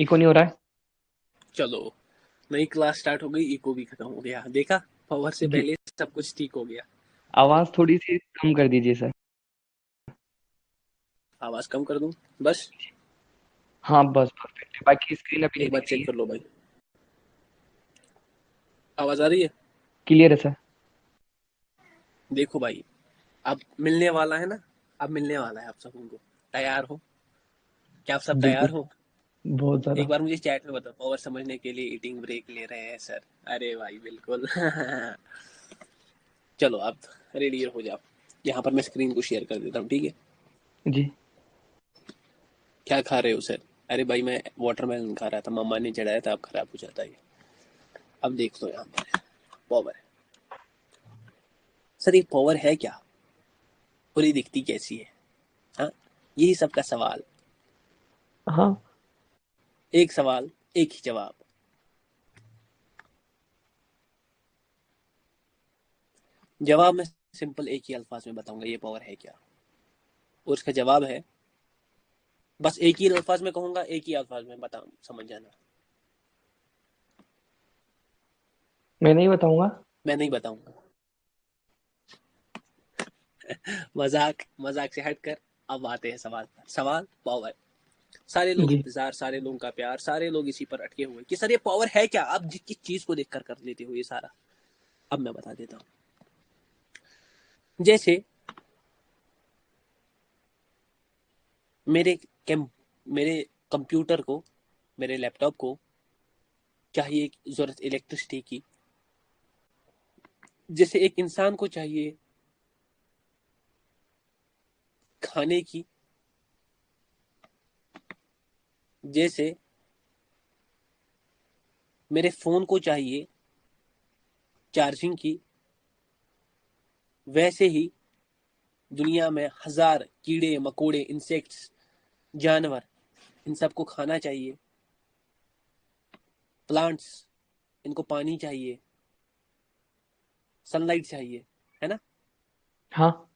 Eco नहीं हो रहा है। चलो, नई क्लास स्टार्ट हो गई, इको भी खत्म हो गया। देखा, पावर से जी, पहले सब कुछ ठीक हो गया। आवाज थोड़ी सी कम कर दीजिए सर। आवाज कम कर दूं? बस हाँ बस परफेक्ट है, बाकी स्क्रीन अभी नहीं एक बार दिख रही चेक है। कर लो भाई, आवाज आ रही है? क्लियर है सर। देखो भाई, अब मिलने वाला है ना, अब मिलने वाला है आप सबको। तैयार हो? क्या आप सब तैयार बिल्कुल। हो? बहुत एक ज्यादा। बार मुझे चैट में बताओ, पावर समझने के लिए ईटिंग ब्रेक ले रहे हैं सर। अरे भाई बिल्कुल। चलो आप रेडी हो जाओ। यहाँ पर मैं स्क्रीन को शेयर कर देता हूँ, ठीक है? जी। क्या खा रहे हो सर? अरे भाई मैं वाटरमेलन खा रहा था, मम्मा ने चढ़ाया था, अब खराब हो जाता है ये। अब देख लो यहाँ पर पावर। सर ये पावर है क्या, और ये दिखती कैसी है? हाँ, यही सबका सवाल। हाँ। एक सवाल, एक ही जवाब। जवाब मैं सिंपल एक ही अल्फाज में बताऊंगा, ये पावर है क्या। और उसका जवाब है, बस एक ही अल्फाज में कहूंगा, एक ही अल्फाज में बता, समझ जाना। मैं नहीं बताऊंगा। मैं नहीं बताऊंगा। मजाक मजाक से हटकर अब आते हैं सवाल पर। सवाल पावर। सारे लोग जी। इंतजार, सारे लोगों का प्यार, सारे लोग इसी पर अटके हुए कि सर ये पावर है क्या, आप जिस किस चीज को देखकर कर लेते हो ये सारा। अब मैं बता देता हूँ। जैसे मेरे कैम मेरे कंप्यूटर को, मेरे लैपटॉप को चाहिए जरूरत इलेक्ट्रिसिटी की, जैसे एक इंसान को चाहिए खाने की, जैसे मेरे फोन को चाहिए चार्जिंग की, वैसे ही दुनिया में हजार कीड़े मकोड़े, इंसेक्ट्स, जानवर, इन सबको खाना चाहिए। प्लांट्स, इनको पानी चाहिए, सनलाइट चाहिए, है ना? हाँ।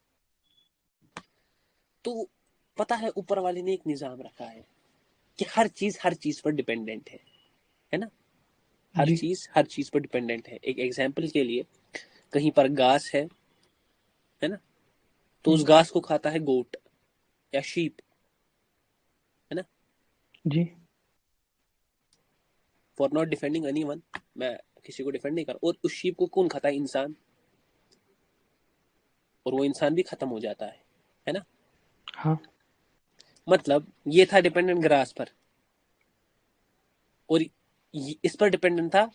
तो पता है ऊपर वाले ने एक निजाम रखा है कि हर चीज पर डिपेंडेंट है ना? जी। हर चीज पर डिपेंडेंट है। एक एग्जाम्पल के लिए, कहीं पर घास है ना? तो उस हम्म, घास को खाता है गोट या शीप, है ना? जी। For not defending anyone, मैं किसी को डिफेंड नहीं कर, और उस शीप को कौन खाता है? इंसान। और वो इंसान भी खत्म हो जाता है ना? हाँ। मतलब ये था डिपेंडेंट ग्रास पर, और इस पर डिपेंडेंट था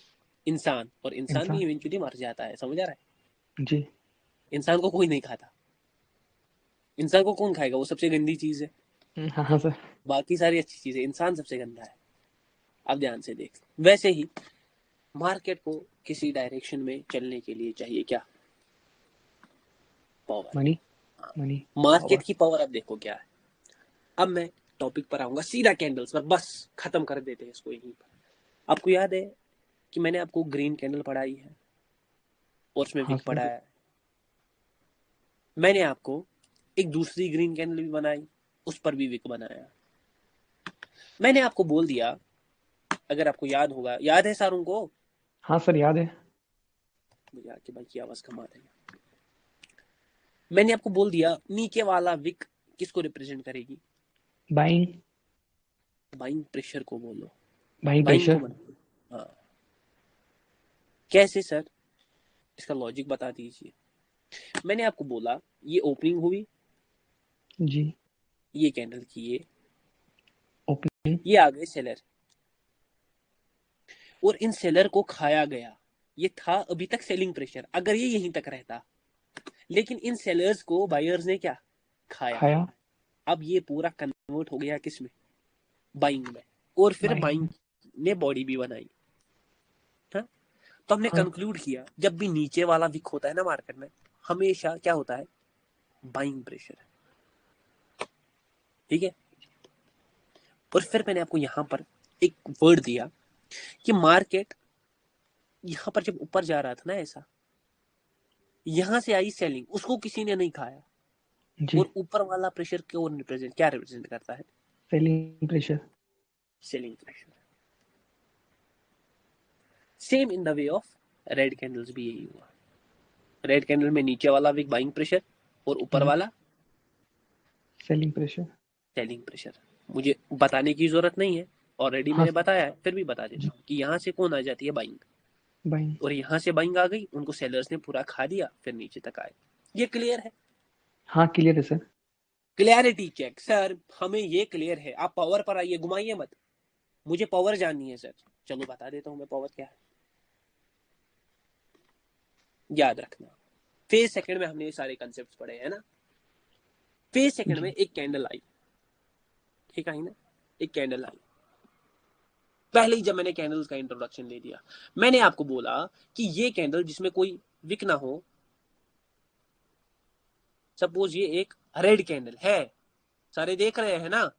इंसान, और इंसान भी इंसान। इवेंचुअली मर जाता है। समझ आ रहा है? जी। इंसान को कोई नहीं खाता। इंसान को कौन खाएगा? वो सबसे गंदी चीज है। हाँ हाँ सर। बाकी सारी अच्छी चीजें, इंसान सबसे गंदा है। अब ध्यान से देख। वैसे ही मार्केट को किसी डायरेक्शन में चलने के लिए चाहिए क्या? Power. Money. Money. Market power. की पावर अब देखो क्या है। अब मैं टॉपिक पर आऊंगा सीधा, कैंडल्स पर, बस खत्म कर देते हैं इसको यहीं पर। आपको याद है कि मैंने आपको ग्रीन कैंडल पढ़ाई है और उसमें हाँ विक सर। पढ़ाया है। मैंने आपको एक दूसरी ग्रीन कैंडल भी बनाई, उस पर भी विक बनाया। मैंने आपको बोल दिया, अगर आपको याद होगा, याद है सारों को? हाँ सर याद है। मुझे आके भाई की आवाज कम आ रही है। मैंने आपको बोल दिया नीचे वाला विक किसको रिप्रेजेंट करेगी? बाइंग। बाइंग प्रेशर को बोलो। बाइंग बाइंग को प्रेशर। बना। हाँ, कैसे सर? इसका लॉजिक बता दीजिए। मैंने आपको बोला ये ओपनिंग हुई, जी। ये कैंडल की ओपनिंग। ये आ गए सेलर, और इन सेलर को खाया गया। ये था अभी तक सेलिंग प्रेशर, अगर ये यहीं तक रहता, लेकिन इन सेलर्स को बायर्स ने क्या खाया। खाया। अब ये पूरा कन्वर्ट हो गया किस में? बाइंग में। और फिर बाइंग बाइंग। ने बॉडी भी बनाई। हाँ? तो हमने हाँ। कंक्लूड किया, जब भी नीचे वाला विक होता है ना मार्केट में, हमेशा क्या होता है? Buying pressure. ठीक है? और फिर मैंने आपको यहां पर एक वर्ड दिया कि मार्केट यहां पर जब ऊपर जा रहा था ना, ऐसा, यहां से आई सेलिंग, उसको किसी ने नहीं खाया। जी। और ऊपर वाला प्रेशर क्या रिप्रेजेंट करता है? Selling pressure. Selling pressure. Same in the way of red candles भी यही हुआ। रेड कैंडल में नीचे वाला विक बाइंग प्रेशर और ऊपर वाला सेलिंग प्रेशर। Selling pressure. मुझे बताने की जरूरत नहीं है, ऑलरेडी हाँ मैंने सर। बताया है, फिर भी बता देता जी। हूँ कि यहाँ से कौन आ जाती है बाइंग, बाइंग। और यहाँ से बाइंग आ गई, उनको सेलर्स ने पूरा खा दिया, फिर नीचे तक आए। ये क्लियर है? हाँ क्लियर है सर। क्लियरिटी चेक सर, हमें ये क्लियर है। आप पावर पर आइए, घुमाइए मत, मुझे पावर जाननी है सर। चलो बता देता हूँ मैं पावर क्या है। याद रखना, फेज सेकंड में हमने ये सारे कंसेप्ट पढ़े हैं ना। फेज सेकंड में जी। एक कैंडल आई, ठीक है ना, एक कैंडल आई। पहले ही जब मैंने कैंडल्स का इंट्रोडक्शन ले दिया, मैंने आपको बोला कि ये कैंडल जिसमें कोई विक ना हो, सपोज ये एक रेड कैंडल है, सारे देख रहे हैं ना,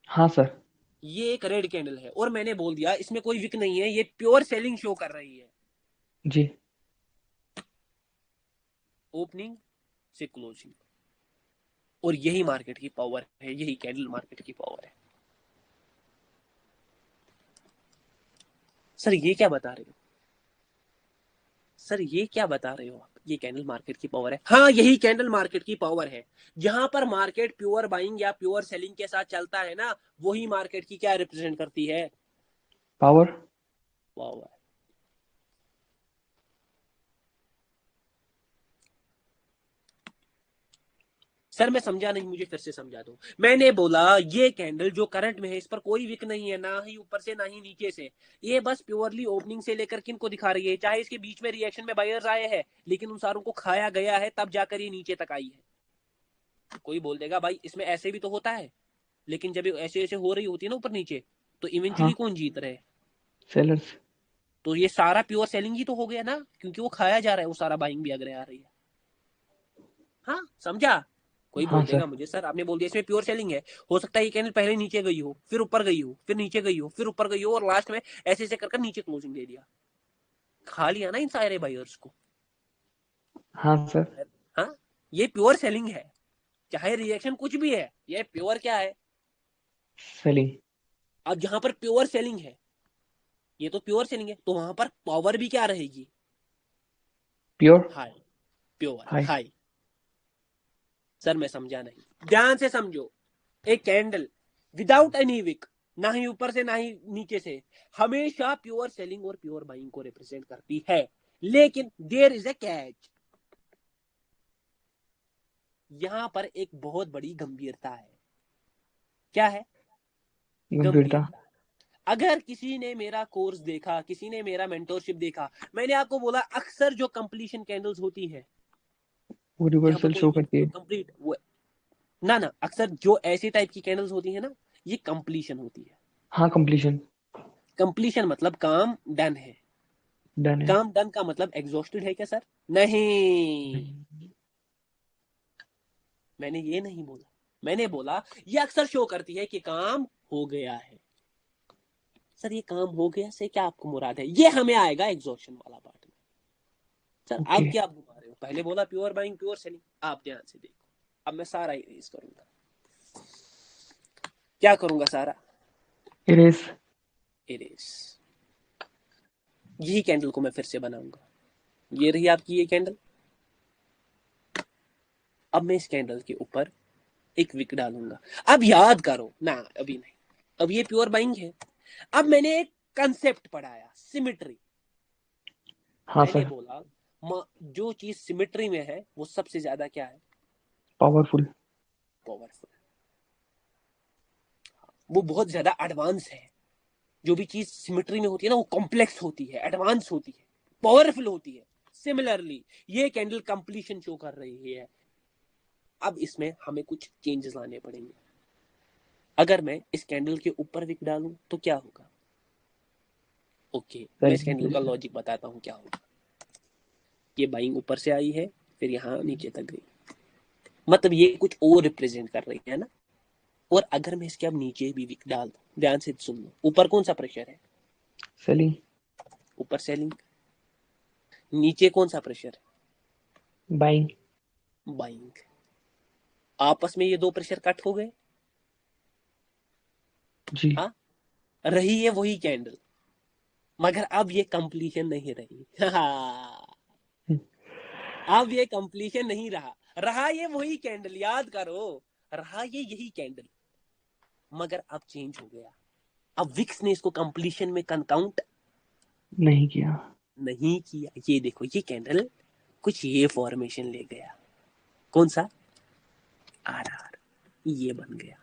हाँ सर। ये एक रेड कैंडल है, और मैंने बोल दिया इसमें कोई विक नहीं है, ये प्योर सेलिंग शो कर रही है, जी। ओपनिंग से क्लोजिंग। और यही मार्केट की पावर है, यही कैंडल मार्केट की पावर है। सर ये क्या बता रहे हो, सर ये क्या बता रहे हो आप, ये कैंडल मार्केट की पावर है? हाँ, यही कैंडल मार्केट की पावर है। जहां पर मार्केट प्योर बाइंग या प्योर सेलिंग के साथ चलता है ना, वही मार्केट की क्या रिप्रेजेंट करती है? पावर। पावर। सर मैं समझा नहीं, मुझे फिर से समझा दो। मैंने बोला ये कैंडल जो करंट में है, इस पर कोई विक नहीं है, ना ही ऊपर से ना ही नीचे से। ये बस प्योरली ओपनिंग से लेकर किन को दिखा रही है, चाहे इसके बीच में रिएक्शन में बायर्स आए हैं, लेकिन उन सारों को खाया गया है, तब जाकर ये नीचे तक आई है। कोई बोल देगा भाई इसमें ऐसे भी तो होता है, लेकिन जब ऐसे ऐसे हो रही होती है ना ऊपर नीचे, तो इवेंचुअली हाँ। कौन जीत रहे हैं? सेलर्स। तो ये सारा प्योर सेलिंग ही तो हो गया ना, क्योंकि वो खाया जा रहा है, वो सारा बाइंग भी अगर आ रही है। हाँ समझा? कोई हाँ बोल देगा सर। मुझे सर आपने बोल दिया इसमें प्योर सेलिंग है, हो सकता है ये कैंडल पहले नीचे गई हो, फिर ऊपर गई हो, फिर नीचे गई हो, फिर ऊपर गई हो, और लास्ट में ऐसे ऐसे कर नीचे क्लोजिंग दे दिया, खा लिया ना इन सारे बायर्स को। हाँ सर। हाँ, ये प्योर सेलिंग है, चाहे रिएक्शन कुछ भी है, ये प्योर क्या है? सेलिंग। अब जहां पर प्योर सेलिंग है, ये तो प्योर सेलिंग है, तो वहां पर पावर भी क्या रहेगी? Pure. High. Pure high. High. Sir मैं समझा नहीं, ध्यान से समझो। एक कैंडल विदाउट एनी विक, ना ही ऊपर से ना ही नीचे से, हमेशा प्योर सेलिंग और प्योर बाइंग को रिप्रेजेंट करती है। लेकिन देयर इज ए कैच, यहां पर एक बहुत बड़ी गंभीरता है। क्या है? गंभीरता। गंभीरता। अगर किसी ने मेरा कोर्स देखा, किसी ने मेरा मेंटोरशिप देखा, मैंने आपको बोला अक्सर जो कंप्लीशन कैंडल्स होती है, वो जहां पर रिवर्सल कोई शो विक करती नहीं हो, है। कंप्लीट वो, ना ना, अक्सर जो ऐसी टाइप की कैंडल्स होती है ना, ये कंप्लीशन होती है। हाँ कंप्लीशन। कंप्लीशन मतलब काम डन है। डन है। काम डन का मतलब एग्जॉस्टेड है क्या सर? नहीं, नहीं। मैंने ये नहीं बोला। मैंने बोला ये अक्सर शो करती है कि काम हो गया है। सर ये काम हो गया से क्या आपको मुराद है? ये हमें आएगा एग्जॉस्शन वाला पार्ट में। Sir okay. अब क्या आप घुमा रहे हो? पहले बोला प्योर बाइंग प्योर सेलिंग, आप ध्यान से देखो। अब मैं सारा इरेज करूंगा। क्या करूंगा? सारा इरेज। इरेज। यही कैंडल को मैं फिर से बनाऊंगा। ये रही आपकी ये कैंडल। अब मैं इस कैंडल के ऊपर एक विक डालूंगा। अब याद करो ना, अभी नहीं, अब ये प्योर बाइंग है। अब मैंने एक कंसेप्ट पढ़ाया, सिमिट्री। हाँ मैंने सर। बोला जो चीज सिमिट्री में है वो सबसे ज्यादा क्या है? पावरफुल। पावरफुल। वो बहुत ज्यादा एडवांस है। जो भी चीज सिमिट्री में होती है ना, वो कॉम्प्लेक्स होती है, एडवांस होती है, पावरफुल होती है। सिमिलरली ये कैंडल कंप्लीशन शो कर रही है। अब इसमें हमें कुछ चेंजेस लाने पड़ेंगे। अगर मैं इस कैंडल के ऊपर विक डालूं तो क्या होगा? ओके, मैं इस सेलिंग कैंडल का प्रेशर। लॉजिक बताता हूं क्या होगा। ये बाइंग ऊपर से आई है, फिर यहाँ नीचे तक गई, मतलब ये कुछ और रिप्रेजेंट कर रही है ना। और अगर मैं इसके अब नीचे भी विक डाल दूं, ध्यान से सुन लो, ऊपर कौन सा प्रेशर है? सेलिंग। ऊपर सेलिंग। नीचे कौन सा प्रेशर बाइंग। है? बाइंग। आपस में ये दो प्रेशर कट हो गए। जी। हाँ, रही है वही कैंडल, मगर अब ये कंप्लीशन नहीं रही। अब ये कंप्लीशन नहीं रहा, रहा ये वही कैंडल, याद करो, रहा ये यही कैंडल, मगर अब चेंज हो गया। अब विक्स ने इसको कंप्लीशन में काउंट नहीं किया। नहीं किया। ये देखो ये कैंडल कुछ ये फॉर्मेशन ले गया, कौन सा, आर आर, ये बन गया।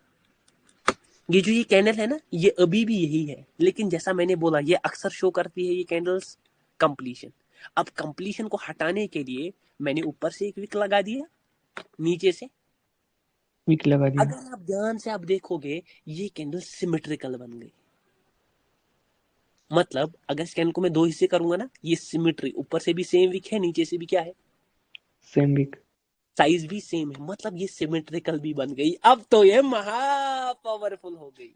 ये जो ये कैंडल है ना, ये अभी भी यही है, लेकिन जैसा मैंने बोला ये अक्सर शो करती है ये कैंडल्स कंप्लीशन। अब कंप्लीशन को हटाने के लिए मैंने ऊपर से एक विक लगा दिया, नीचे से वीक लगा दिया। अगर आप ध्यान से आप देखोगे ये कैंडल सिमेट्रिकल बन गई। मतलब अगर इस कैंडल को मैं दो हिस्से करूंगा ना, ये सिमेट्री, ऊपर से भी सेम विक है, नीचे से भी क्या है, सेम वीक। साइज भी सेम है, मतलब ये सिमेट्रिकल भी बन गई। अब तो ये महा पावरफुल हो गई।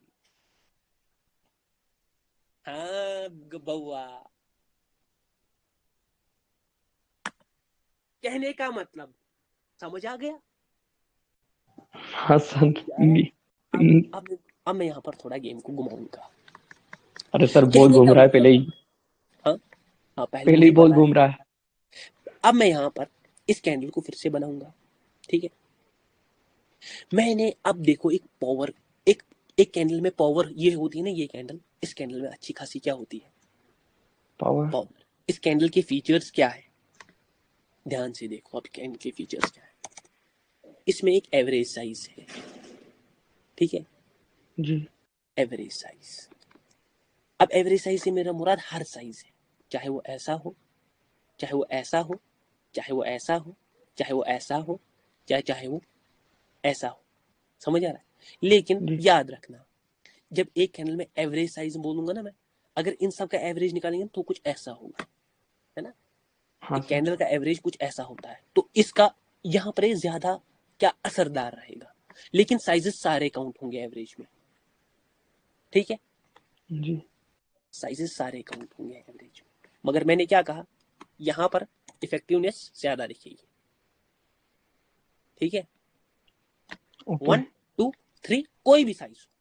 हाँ बउआ, कहने का मतलब समझ आ गया। हाँ सर। समझ आ रहा है। अब मैं यहाँ पर थोड़ा गेम को घुमाऊंगा। अरे सर बॉल कहने घूम का रहा है मतलब, पहले ही। हाँ हाँ पहले पहले ही मुझे बॉल पता है। घूम रहा है। अब मैं यहाँ पर इस कैंडल को फिर से बनाऊंगा, ठीक है। मैंने अब देखो एक पावर, एक एक कैंडल में पावर ये होती है ना, ये कैंडल, इस कैंडल में अच्छी खासी क्या होती है, पावर। पावर। इस कैंडल के फीचर्स क्या है, ध्यान से देखो अब कैंडल के फीचर्स क्या है। इसमें एक एवरेज साइज है, ठीक है, जी। Average size. अब एवरेज साइज से मेरा मुराद हर साइज है, चाहे वो ऐसा हो, चाहे वो ऐसा हो, चाहे वो ऐसा हो, चाहे वो ऐसा हो, चाहे चाहे वो ऐसा हो। समझ आ रहा है। लेकिन जी। याद रखना, जब एक कैंडल में एवरेज साइज बोलूंगा ना मैं, अगर इन सब का एवरेज निकालेंगे तो कुछ ऐसा होगा, है ना। हाँ एक सर। कैंडल का एवरेज कुछ ऐसा होता है, तो इसका यहाँ पर ज्यादा क्या असरदार रहेगा, लेकिन साइजेस सारे काउंट होंगे एवरेज में, ठीक है, जी। साइजेस सारे काउंट होंगे एवरेज में। मगर मैंने क्या कहा, यहाँ पर इफेक्टिवनेस ज्यादा दिखेगी, ठीक है, ओके। 1 2 3 कोई भी साइज हो।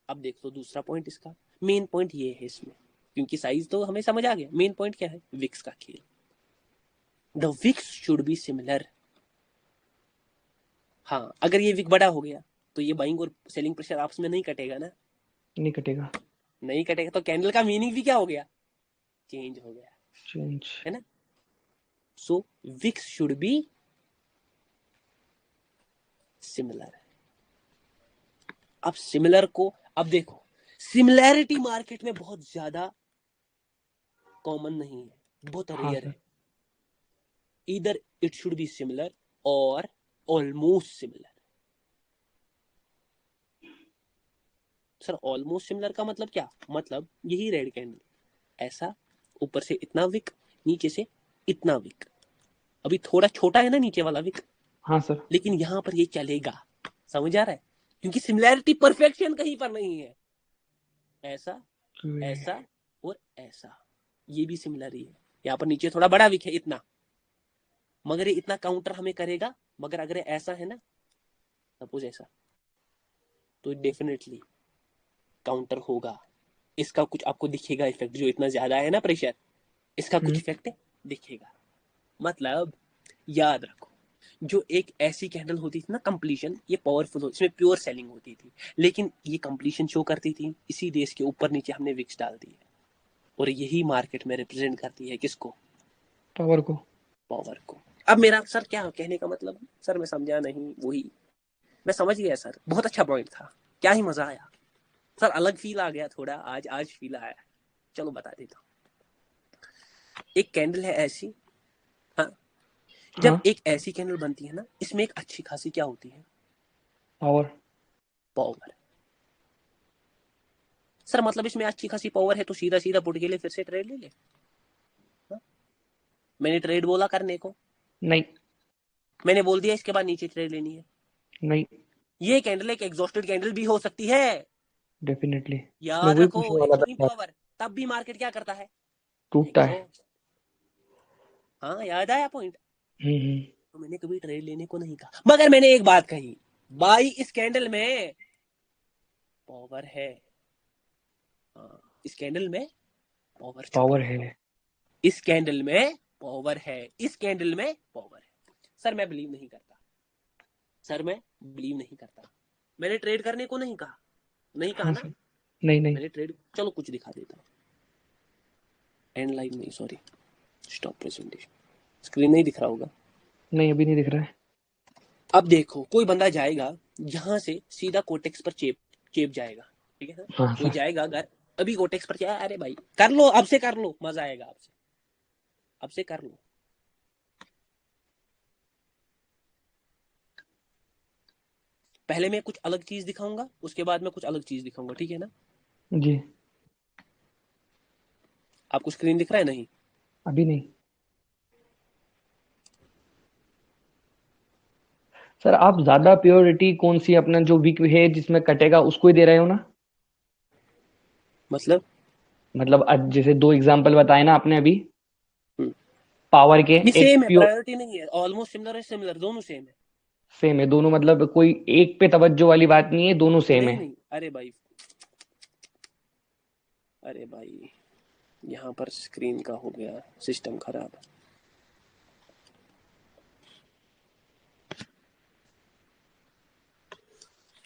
अब देख लो दूसरा पॉइंट इसका, मेन पॉइंट ये है इसमें, क्योंकि साइज तो हमें समझ आ गया, मेन पॉइंट क्या है, विक्स का खेल। The wicks should be similar. हाँ अगर ये विक बड़ा हो गया तो ये बाइंग और सेलिंग प्रेशर आपस में नहीं कटेगा ना, नहीं कटेगा। नहीं कटेगा, तो कैंडल का मीनिंग भी क्या हो गया, चेंज हो गया, चेंज। है ना। सो विक्स शुड बी सिमिलर। अब सिमिलर को, अब देखो सिमिलैरिटी मार्केट में बहुत ज्यादा कॉमन नहीं है, बहुत हाँ रेयर सर। है। इधर इट शुड बी सिमिलर और almost similar. Sir almost similar का मतलब क्या, मतलब यही रेड कैंडल ऐसा, ऊपर से इतना विक, नीचे से इतना विक, अभी थोड़ा छोटा है ना नीचे वाला विक, हाँ सर। लेकिन यहां पर ये चलेगा। समझ आ रहा है, क्योंकि सिमिलैरिटी परफेक्शन कहीं पर नहीं है। ऐसा, ऐसा और ऐसा, ये भी सिमिलर ही है। यहाँ पर नीचे थोड़ा बड़ा विक है इतना, मगर ये इतना काउंटर हमें करेगा। मगर अगर ऐसा है ना, सपोज ऐसा, तो डेफिनेटली काउंटर होगा। इसका कुछ आपको दिखेगा इफेक्ट, जो इतना ज्यादा है ना प्रेशर, इसका कुछ हम्म। इफेक्ट दिखेगा। मतलब याद रखो, जो एक ऐसी कैंडल होती थी ना कंप्लीशन, ये पावरफुल होती, इसमें प्योर सेलिंग होती थी, लेकिन ये कंप्लीशन शो करती थी, इसी देश के ऊपर नीचे हमने विक्स डाल दी है, और यही मार्केट में रिप्रेजेंट करती है किसको, पावर को। पावर को। अब मेरा सर क्या कहने का मतलब, सर मैं समझा नहीं, वही मैं समझ गया सर, बहुत अच्छा पॉइंट था, क्या ही मजा आया सर, अलग फील आ गया थोड़ा, आज आज फील आया। चलो बता देता हूँ, एक कैंडल है ऐसी, हाँ, जब हाँ। एक ऐसी कैंडल बनती है ना, इसमें एक अच्छी खासी क्या होती है, पावर। पावर। सर मतलब इसमें अच्छी खासी पावर है तो सीधा सीधा पुट के लिए फिर से ट्रेड ले ले, हाँ? मैंने ट्रेड बोला करने को, नहीं। मैंने बोल दिया इसके बाद नीचे ट्रेड लेनी है। नहीं। ये कैंडल एक एग्जॉस्टेड कैंडल भी हो सकती है, डेफिनेटली। मैं याद वही रखो, पूछने वाला था एक्सट्रीम यार। पावर, तब भी मार्केट क्या करता है, टूटता है। एग्जॉस्ट। हाँ याद आया पॉइंट। हम्म। तो मैंने कभी ट्रेड लेने को नहीं कहा, मगर मैंने एक बात कही, भाई इस कैंडल में पावर है, हाँ, इस कैंडल में पावर पावर छुपी है, है। इस कैंडल में पावर है, इस कैंडल में पावर है। सर मैं बिलीव नहीं करता, सर मैं बिलीव नहीं करता। मैंने ट्रेड करने को नहीं कहा, नहीं कहा हाँ ना सर। नहीं नहीं। मैंने ट्रेड, चलो कुछ दिखा देता हूँ। एंड लाइन नहीं, सॉरी, स्टॉप प्रेजेंटेशन। स्क्रीन नहीं दिख रहा होगा। नहीं अभी नहीं दिख रहा है। अब देखो, कोई बंदा जाएगा यहाँ से सीधा कोटेक्स पर चेप चेप जाएगा, ठीक है ना। हाँ कोई सर। जाएगा अगर अभी कोटेक्स पर जाए, अरे भाई कर लो, अब से कर लो, मजा आएगा आपसे, अब से कर लो। पहले मैं कुछ अलग चीज दिखाऊंगा, उसके बाद मैं कुछ अलग चीज दिखाऊंगा, ठीक है ना। जी। आपको स्क्रीन दिख रहा है? नहीं। अभी नहीं। सर आप ज्यादा प्योरिटी कौन सी अपना जो वीक है जिसमें कटेगा उसको ही दे रहे हो ना? मतलब मतलब जैसे दो एग्जांपल बताए ना आपने अभी, हम्म, पावर के। ये एक सेम है, प्योर प्रायोरिटी नहीं है, ऑलमोस्ट सिमिलर है, सिमिलर दोनों सेम है। सेम है दोनों, मतलब कोई एक पे तवज्जो वाली बात नहीं है, दोनों सेम नहीं है। नहीं, अरे भाई, अरे भाई, यहाँ पर स्क्रीन का हो गया सिस्टम खराब।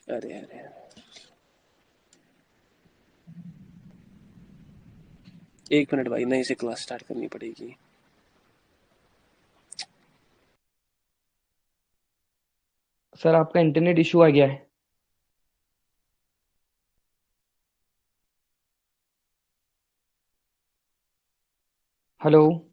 अरे अरे, एक मिनट भाई, नई से क्लास स्टार्ट करनी पड़ेगी। सर आपका इंटरनेट इशू आ गया है। हेलो।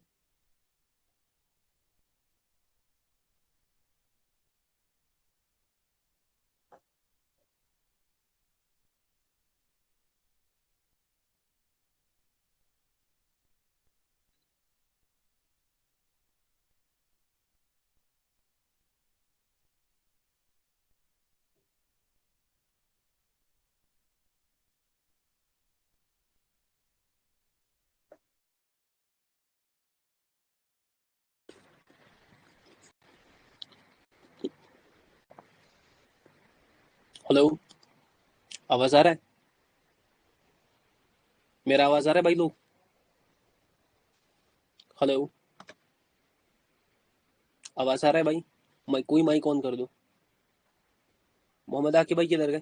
हेलो, आवाज आ रहा है? मेरा आवाज आ रहा है भाई लोग? हेलो, आवाज आ रहा है भाई? कोई माइक ऑन कर दो। मोहम्मद आके भाई किधर गए?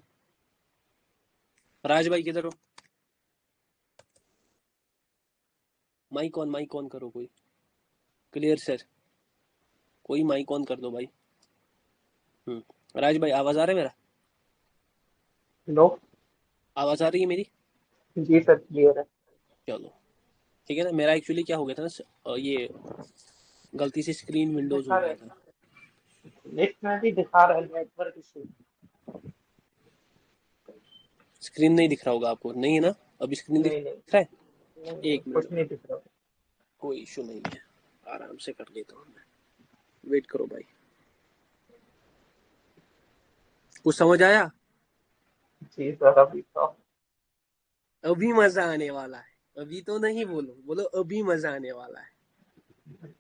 राज भाई किधर हो? माइक ऑन करो कोई। क्लियर सर, कोई माइक ऑन कर दो भाई। राज भाई, आवाज आ रहा है मेरा? हेलो। आवाज आ रही है मेरी? जी सर क्लियर है। चलो, ठीक है ना। मेरा एक्चुअली क्या हो गया था ना, ये गलती से स्क्रीन विंडोज हो दिखा रहा गया है, था। नेट में भी दिखा रहा है नेटवर्क इशू। स्क्रीन नहीं दिख रहा होगा आपको, नहीं है ना? अभी स्क्रीन दिख नहीं नहीं। रहा है? नहीं, एक मिनट कुछ भाई, नहीं दिख रहा। कोई इशू नहीं है, आराम से कर लेता हूँ मैं। वेट करो भाई। कुछ समझ आया? जी सर अभी तो। अभी मजा आने वाला है, अभी तो नहीं, बोलो बोलो, अभी मजा आने वाला है।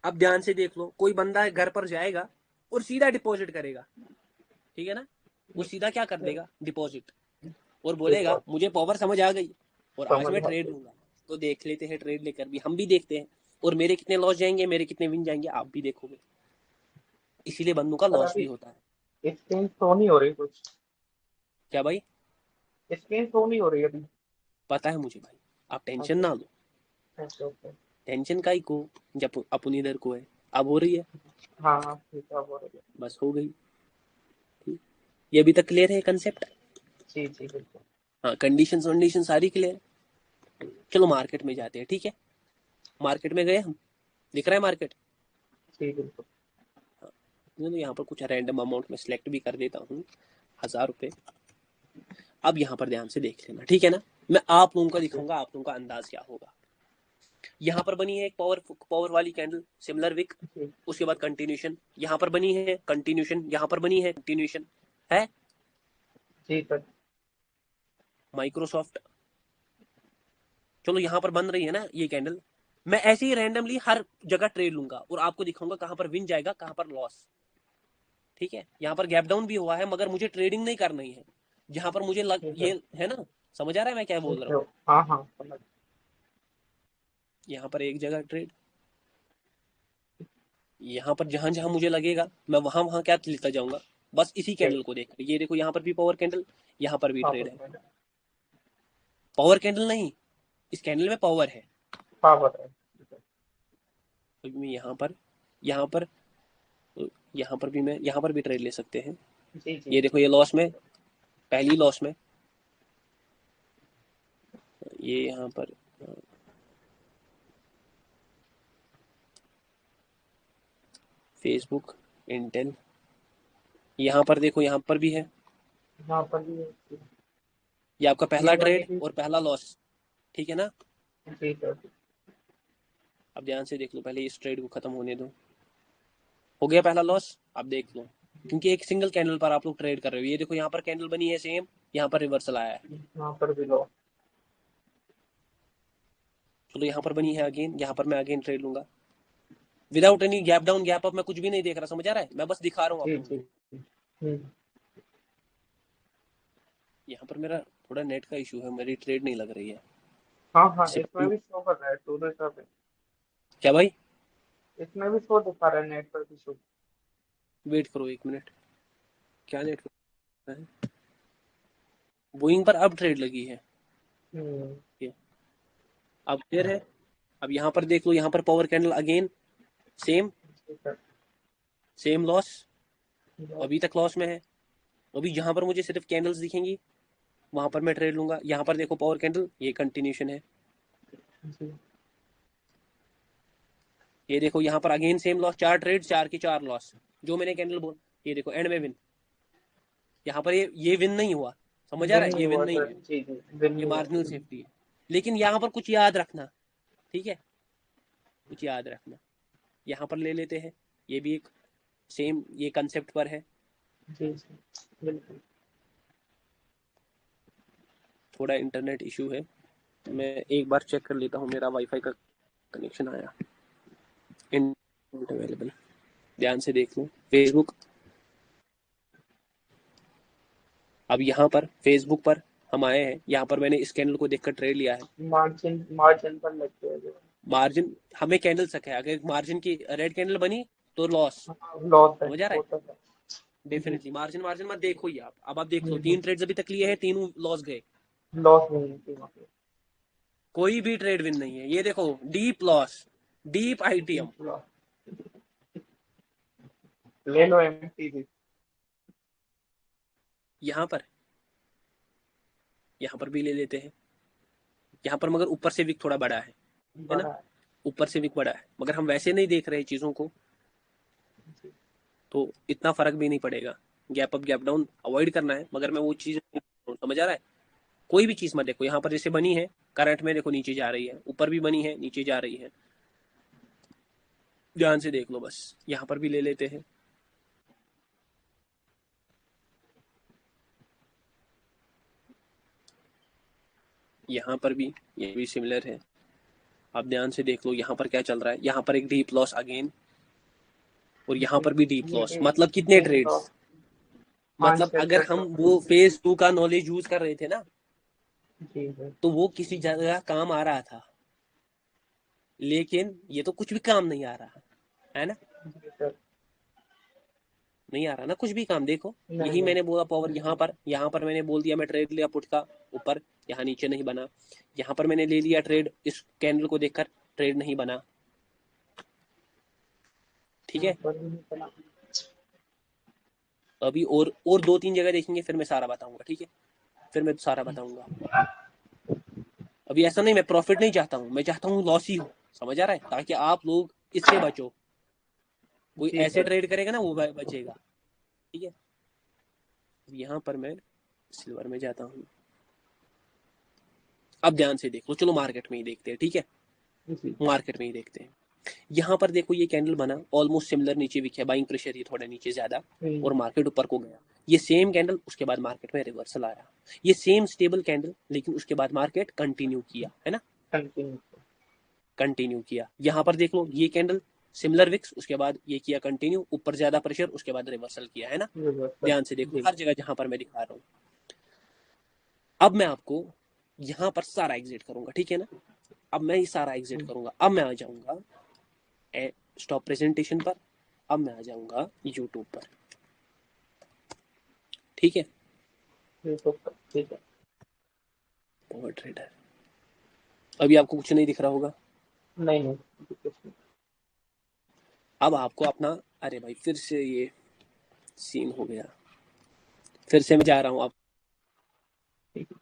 अब ध्यान से देख लो, कोई बंदा घर पर जाएगा और सीधा डिपॉजिट करेगा, ठीक है ना। वो सीधा क्या कर देगा, डिपॉजिट, और बोलेगा रिकॉर्ड मुझे पावर समझ आ गई और आज समझ मैं आ ट्रेड गई। लूंगा। तो देख लेते हैं, ट्रेड लेकर भी हम भी देखते हैं, और मेरे कितने लॉस जाएंगे, मेरे कितने विन जाएंगे, आप भी देखोगे। इसीलिए बंदों का सर लॉस भी अभी होता है। स्क्रीन शो नहीं हो रही कुछ। क्या भाई? स्क्रीन शो नहीं हो रही अभी। पता है मुझे भाई, आप टेंशन अच्छा। ना लो। अच्छा ओके। टेंशन का ही को, जब अपन इधर को है। अब हो रही है, हाँ हाँ ठीक है अब हो रही है। बस हो गई। ठीक, ये अभी तक क्लियर है कंसेप्ट? जी जी बिल्कुल। हाँ, कंडीशन कंडीशन सारी क्लियर। चलो मार्केट में जाते हैं, ठीक है। मार्केट में गए हम, दिख रहा है मार्केट? जी बिल्कुल। हाँ, तो यहाँ पर कुछ रैंडम अमाउंट में सिलेक्ट भी कर देता हूँ, 1000 रुपये। अब यहाँ पर ध्यान से देख लेना, ठीक है ना। मैं आप लोगों का जी दिखाऊंगा, आप लोगों का अंदाज क्या होगा। यहाँ पर बनी है एक पावर पावर वाली कैंडल, सिमिलर विक। जी उसके बाद कंटिन्यूशन, यहाँ पर बनी है कंटिन्यूशन, यहाँ पर बनी है कंटिन्यूशन, है जी सर। माइक्रोसॉफ्ट। चलो यहाँ पर बन रही है ना ये कैंडल। मैं ऐसे ही रैंडमली हर जगह ट्रेड लूंगा और आपको दिखाऊंगा कहां पर विन जाएगा, कहां पर लॉस। ठीक है, यहाँ पर गैप डाउन भी हुआ है, मगर मुझे ट्रेडिंग नहीं करनी है। जहां पर मुझे ठीक है। ये है ना, समझ आ रहा है मैं क्या बोल ठीक रहा है। हूँ। हाँ हाँ समझ। यहाँ पर एक जगह ट्रेड, यहाँ पर जहां जहां मुझे लगेगा मैं वहां वहां क्या लेता जाऊंगा, बस इसी कैंडल को देख। ये देखो यहाँ पर भी पावर कैंडल, यहाँ पर भी ट्रेड है। पावर कैंडल नहीं, इस कैंडल में पावर है। पावर है। यहाँ पर, यहाँ पर, यहाँ पर भी मैं, यहाँ पर भी ट्रेड ले सकते हैं। जी जी। ये देखो ये लॉस में, पहली लॉस में, ये यहाँ पर फेसबुक, इंटेल, यहाँ पर देखो यहाँ पर भी है। यहाँ पर भी है। ये आपका पहला ये वाली ट्रेड भी। और पहला लॉस, ठीक है ना। जी सर। अब ध्यान से देख लो, पहले इस ट्रेड को खत्म होने दो। हो गया पहला लॉस, अब देख लो, क्योंकि एक सिंगल कैंडल पर आप लोग ट्रेड कर रहे हो। ये देखो यहाँ पर कैंडल बनी है सेम, यहाँ पर रिवर्सल आया है। यहाँ पर भी लो। चलो यहाँ पर बनी है अगेन, यहाँ पर मैं अगेन ट्रेड लूंगा without any gap down gap up. मैं कुछ भी नहीं देख रहा, समझ आ रहा है, मैं बस दिखा रहा हूँ आप जी लोगों जी। को। यहाँ पर मेरा थोड़ा नेट का इशू है, मेरी ट्रेड नहीं लग रही है। हाँ हाँ, इससे इसमें भी शो कर रहा है टू डेज पे। क्या भाई, इसमें भी शो दिखा रहा है नेटवर्क इशू। वेट करो एक मिनट, क्या नेट है। बोइंग पर अब ट्रेड लगी है, अब क्लियर है। अब यहाँ पर देख लो, यहाँ पर power candle again same, same loss, अभी तक लॉस में है। अभी जहां पर मुझे सिर्फ कैंडल्स दिखेंगी वहां पर मैं ट्रेड लूंगा। यहाँ पर देखो पावर कैंडल, ये कंटिन्यूशन है। ये देखो यहाँ पर अगेन सेम लॉस, 4 ट्रेड 4 की 4 लॉस, जो मैंने कैंडल बोल। ये देखो एंड में विन, यहाँ पर ये विन नहीं हुआ, समझ आ रहा दिन है, नहीं ये विन हुआ नहीं सर। है, जी जी, दिन ये नहीं हुआ। मार्जिनल सेफ्टी है। लेकिन यहाँ पर कुछ याद रखना, ठीक है, कुछ याद रखना। यहाँ पर ले लेते हैं, ये भी एक सेम ये कंसेप्ट पर है। जी जी बिल्कुल। थोड़ा इंटरनेट इशू है, मैं एक बार चेक कर लेता हूँ, मेरा वाईफाई का कनेक्शन आया, इंटरनेट अवेलेबल। ध्यान से देख लो फेसबुक। अब यहाँ पर फेसबुक पर हम आए हैं, यहाँ पर मैंने इस कैंडल को देखकर ट्रेड लिया है। मार्जिन मार्जिन पर लगते हैं जो। मार्जिन हमें कैंडल तक है, अगर मार्जिन की रेड कैंडल बनी तो लॉस, लॉस है समझ आ रहा वो है। तो है। जी। डेफिनेटली मार्जिन, मार्जिन मत देखो ही आप। अब देख लो 3 ट्रेड्स अभी तक लिए हैं, तीनों लॉस गए, लॉस नहीं है वहाँ पे। कोई भी ट्रेड विन नहीं है। ये देखो डीप लॉस, डीप आईटीएम, ले लो एमटीवी। यहाँ पर, यहाँ पर भी ले लेते हैं। यहाँ पर मगर ऊपर से विक थोड़ा बड़ा है ना, बड़ा है। ऊपर से विक बड़ा है, मगर हम वैसे नहीं देख रहे चीजों को, तो इतना फर्क भी नहीं पड़ेगा। Gap up gap down avoid करना है, मगर मैं वो चीज, समझ आ रहा है। कोई भी चीज मत देखो, यहाँ पर जैसे बनी है करंट में देखो नीचे जा रही है, ऊपर भी बनी है नीचे जा रही है, ध्यान से देख लो बस। यहाँ पर भी ले लेते हैं, यहाँ पर भी, ये भी सिमिलर है। आप ध्यान से देख लो यहाँ पर क्या चल रहा है, यहाँ पर एक डीप लॉस अगेन, और यहाँ जी, पर भी डीप ये लॉस। भी मतलब कितने डीप ट्रेड्स, लॉस। पाँच मतलब छह अगर ट्रेड हम हो। वो फेज 2 का नॉलेज यूज कर रहे थे ना, जी जी। तो वो किसी जगह काम आ रहा था, लेकिन ये तो कुछ भी काम नहीं आ रहा है ना, जी सर। नहीं आ रहा ना कुछ भी काम। देखो नहीं यही नहीं। मैंने बोला पावर, यहाँ पर मैंने बोल दिया मैं ट्रेड लिया पुट का ऊपर, यहाँ नीचे नहीं बना। यहाँ पर मैंने ले लिया ट्रेड इस कैंडल को देखकर, ट्रेड नहीं बना, ठीक यहाँ है। पर भी नहीं बना। अभी और 2-3 जगह देखेंगे, फिर मैं सारा बताऊंगा, ठीक है, फिर मैं सारा बताऊंगा। अभी ऐसा नहीं, मैं प्रॉफिट नहीं चाहता हूँ, मैं चाहता हूँ लॉस ही हो, समझ आ रहा है, ताकि आप लोग इससे बचो। कोई जी ऐसे सर। ट्रेड करेगा ना वो बचेगा, ठीक है। यहाँ पर मैं सिल्वर में जाता हूँ। अब ध्यान से देखो, चलो मार्केट में ही देखते हैं, ठीक है, जी। मार्केट में ही देखते हैं। यहाँ पर देखो ये कैंडल बना ऑलमोस्ट सिमिलर, नीचे विक बाइंग प्रेशर ये थोड़ा नीचे ज्यादा, और मार्केट ऊपर को गया। ये सेम कैंडल उसके बाद मार्केट में रिवर्सल आया, ये सेम स्टेबल कैंडल, लेकिन उसके बाद मार्केट कंटिन्यू किया, है ना, कंटिन्यू। कंटिन्यू किया। यहाँ पर देख लो ये कैंडल सिमिलर विक्स, उसके बाद ये किया कंटिन्यू, ऊपर ज्यादा प्रेशर, उसके बाद रिवर्सल किया, है ना। रिवर्सल। ध्यान से देखो जी। हर जगह जहां पर मैं दिखा रहा हूँ। अब मैं आपको यहाँ पर सारा एग्जिट करूंगा, ठीक है ना। अब मैं ये सारा एग्जिट करूंगा, अब मैं आ जाऊंगा स्टॉप प्रेजेंटेशन पर, अब मैं आ जाऊंगा यूट्यूब पर। ठीक है, ठीक है। Power trader. अभी आपको कुछ नहीं दिख रहा होगा। नहीं नहीं, कुछ नहीं। अब आपको अपना, अरे भाई फिर से ये सीन हो गया, फिर से मैं जा रहा हूँ। आप ठीक है।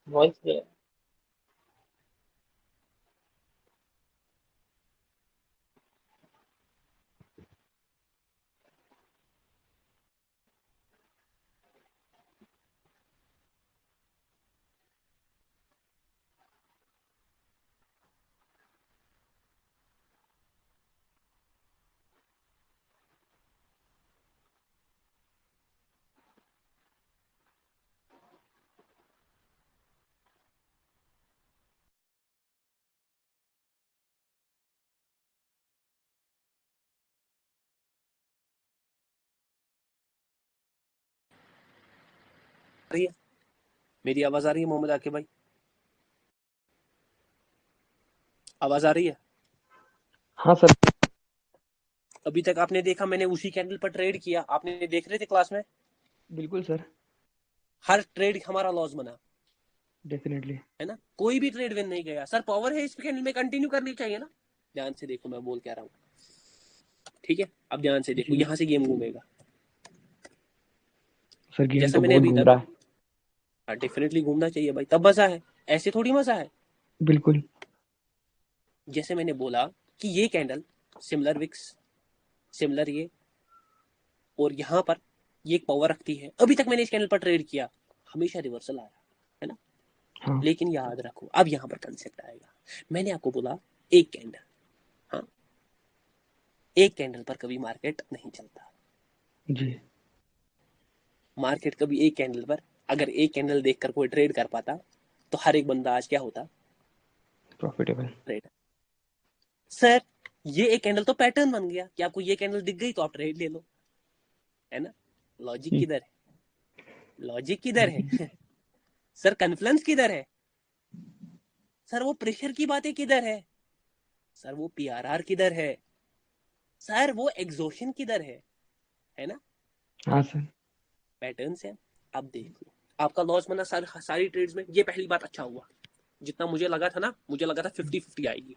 Voice clear. आ रही है, मेरी आवाज आ रही है मोहम्मद आके भाई? आवाज आ रही है? हाँ सर। अभी तक आपने देखा मैंने उसी कैंडल पर ट्रेड किया, आपने देख रहे थे क्लास में, बिल्कुल सर। हर ट्रेड हमारा लॉस बना, डेफिनेटली। है ना, कोई भी ट्रेड विन नहीं गया। सर पावर है इस कैंडल में, कंटिन्यू करनी चाहिए ना। ध्यान से देखो मैं बोल क्या रहा हूँ, ठीक है, अब ध्यान से देखो, जी यहाँ से गेम घूमेगा। सर, गेम जैसा तो मैंने बहुत अभी घूम तक, रहा है। हाँ डेफिनेटली घूमना चाहिए भाई, तब मजा है, ऐसे थोड़ी मजा है। बिल्कुल। जैसे मैंने बोला कि ये कैंडल सिमिलर विक्स, सिमिलर ये, और यहाँ पर ये एक पावर रखती है। अभी तक मैंने इस कैंडल पर ट्रेड किया, हमेशा रिवर्सल आया, है ना। हाँ। लेकिन याद रखो, अब यहाँ पर कंसेप्ट आएगा। मैंने आपको बोला एक कैंडल, हाँ, एक कैंडल पर कभी मार्केट नहीं चलता। जी। मार्केट कभी एक कैंडल पर, अगर एक कैंडल देखकर कोई ट्रेड कर पाता तो हर एक बंदा आज क्या होता, प्रॉफिटेबल। ट्रेड। सर ये एक कैंडल तो पैटर्न बन गया कि आपको ये कैंडल दिख गई तो आप ट्रेड ले लो, है ना। लॉजिक किधर है, लॉजिक किधर है सर कन्फ्लुएंस किधर है, सर वो प्रेशर की बातें किधर है, सर वो पीआरआर किधर है, सर वो एग्जॉशन किधर है ना। हाँ सर। पैटर्न्स है। अब देख लो, आपका लॉस बना सारी ट्रेड्स में, ये पहली बात अच्छा हुआ। जितना मुझे लगा था ना, मुझे लगा था 50-50 आएगी,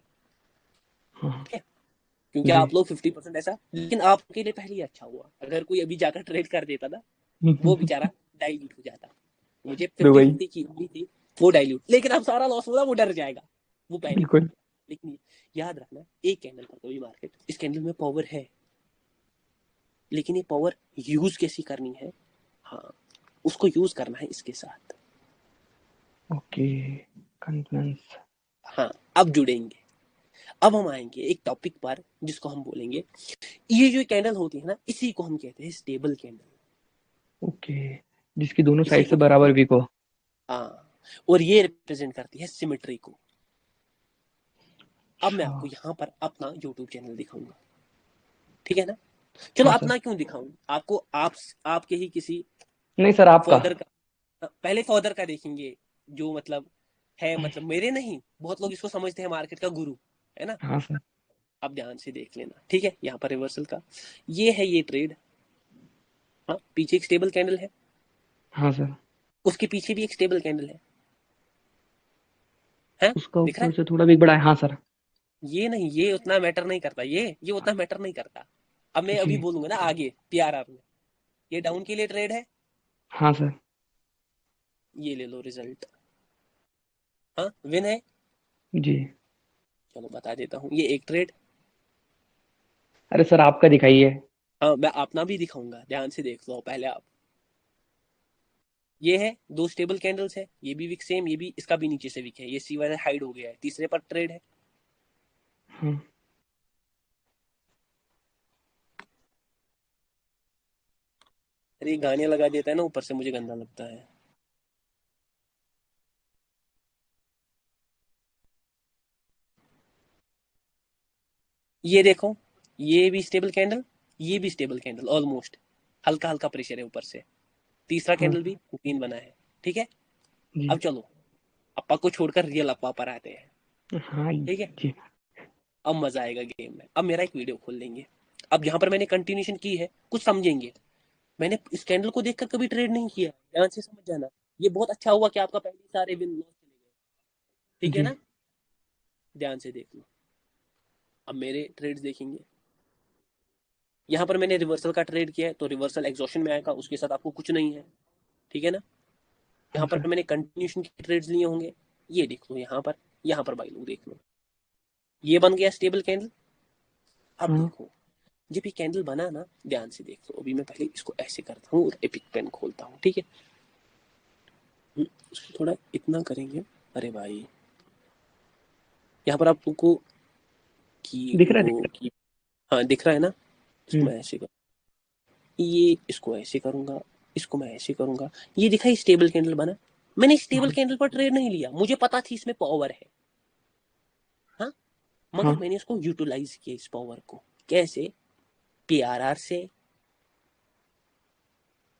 हाँ। ठीक है, क्योंकि जी। आप लोग 50% ऐसा, लेकिन आपके लिए पहले ही अच्छा हुआ। अगर कोई अभी जाकर ट्रेड कर देता ना, वो बेचारा डाइल्यूट हो जाता। मुझे तो फिफ्टी वही। फिफ्टी की उम्मीद थी, वो डाइल्यूट, लेकिन अब सारा लॉस हुआ, वो डर जाएगा, वो पैनिक हो बिल्कुल। गया। लेकिन याद रखना, एक कैंडल पर कोई मार्केट, इस कैंडल में पावर है, लेकिन ये पावर यूज कैसी करनी है, हाँ, उसको यूज करना है इसके साथ। ओके। कॉन्फ्रेंस। हाँ, अब जुड़ेंगे। अब हम आएंगे एक टॉपिक पर जिसको हम बोलेंगे, ये जो कैंडल होती है ना, इसी को हम कहते हैं स्टेबल कैंडल। ओके। जिसकी दोनों इसी साइड से को कहते बराबर हैं, वीक हो। हाँ, और ये रिप्रेजेंट करती है सिमेट्री को। अब मैं अच्छा। आपको यहाँ पर अपना यूट्यूब चैनल दिखाऊंगा, ठीक है ना। चलो हाँ सर। अपना क्यों दिखाऊं आपको, आप आपके ही किसी नहीं सर, आपका। फादर का, पहले फादर का देखेंगे, जो मतलब है, मतलब मेरे नहीं, बहुत लोग इसको समझते हैं मार्केट का गुरु, है ना। हाँ सर। अब ध्यान से देख लेना, ठीक है, यहाँ पर रिवर्सल का ये है, ये ट्रेड, हाँ, पीछे एक स्टेबल कैंडल है, हाँ सर। उसके पीछे भी एक स्टेबल कैंडल है, उसका दिख रहा ऊपर है। से थोड़ा वीक बढ़ा है, हाँ सर। ये नहीं, ये उतना मैटर नहीं करता, ये उतना मैटर नहीं करता। अब मैं जी। अभी बोलूंगा ना आगे पीआरआर में, ये डाउन के लिए ट्रेड है, हाँ सर। ये ले लो रिजल्ट, हाँ विन है। जी। चलो बता देता हूँ, ये एक ट्रेड, अरे सर, आपका दिखाइए। हाँ मैं अपना भी दिखाऊंगा, ध्यान से देख लो पहले आप। ये है, दो स्टेबल कैंडल्स है, ये भी विक सेम, ये भी, इसका भी नीचे से विक है, ये सी वाले हाइड हो गया है, तीसरे पर ट्रेड है। हाँ। अरे गाने लगा देता है ना ऊपर से, मुझे गंदा लगता है। ये देखो, ये भी स्टेबल कैंडल, ये भी स्टेबल कैंडल ऑलमोस्ट, हल्का हल्का प्रेशर है ऊपर से, तीसरा हाँ कैंडल भी ग्रीन बना है, ठीक है। जी। अब चलो अप्पा को छोड़कर रियल अप्पा पर आते हैं, हाँ ठीक है। जी। अब मजा आएगा गेम में। अब मेरा एक वीडियो खोल लेंगे, अब यहाँ पर मैंने कंटिन्यूशन की है, कुछ समझेंगे। मैंने इस कैंडल को देखकर कभी ट्रेड नहीं किया, ध्यान से समझ जाना। ये बहुत अच्छा हुआ कि आपका पहले सारे विन लॉस चले गए, ठीक है जी। ना। ध्यान से देख लो, अब मेरे ट्रेड्स देखेंगे। यहाँ पर मैंने रिवर्सल का ट्रेड किया है, तो रिवर्सल एग्जॉशन में आएगा, उसके साथ आपको कुछ नहीं है, ठीक है ना। हाँ यहाँ पर सर। मैंने कंटिन्यूशन के ट्रेड्स लिए होंगे, ये देख लो यहाँ पर बाई लो, देख लो ये बन गया स्टेबल कैंडल। अब हाँ देखो जब ये कैंडल बना ना, ध्यान से देख लो, अभी मैं पहले इसको ऐसे करता हूँ और एपिक पेन खोलता हूँ, ठीक है। इसको थोड़ा इतना करेंगे, अरे भाई यहाँ पर आपको की दिख रहा है, वो दिख की, हाँ दिख रहा है ना। रहा इसको है। मैं ऐसे कर, ये इसको ऐसे करूंगा, इसको मैं ऐसे करूंगा। ये दिखा ये स्टेबल कैंडल बना। मैंने स्टेबल हाँ कैंडल पर ट्रेड नहीं लिया, मुझे पता थी इसमें पावर है, हाँ। हाँ मगर मैंने इसको यूटिलाइज किया, इस पावर को कैसे, पीआरआर से,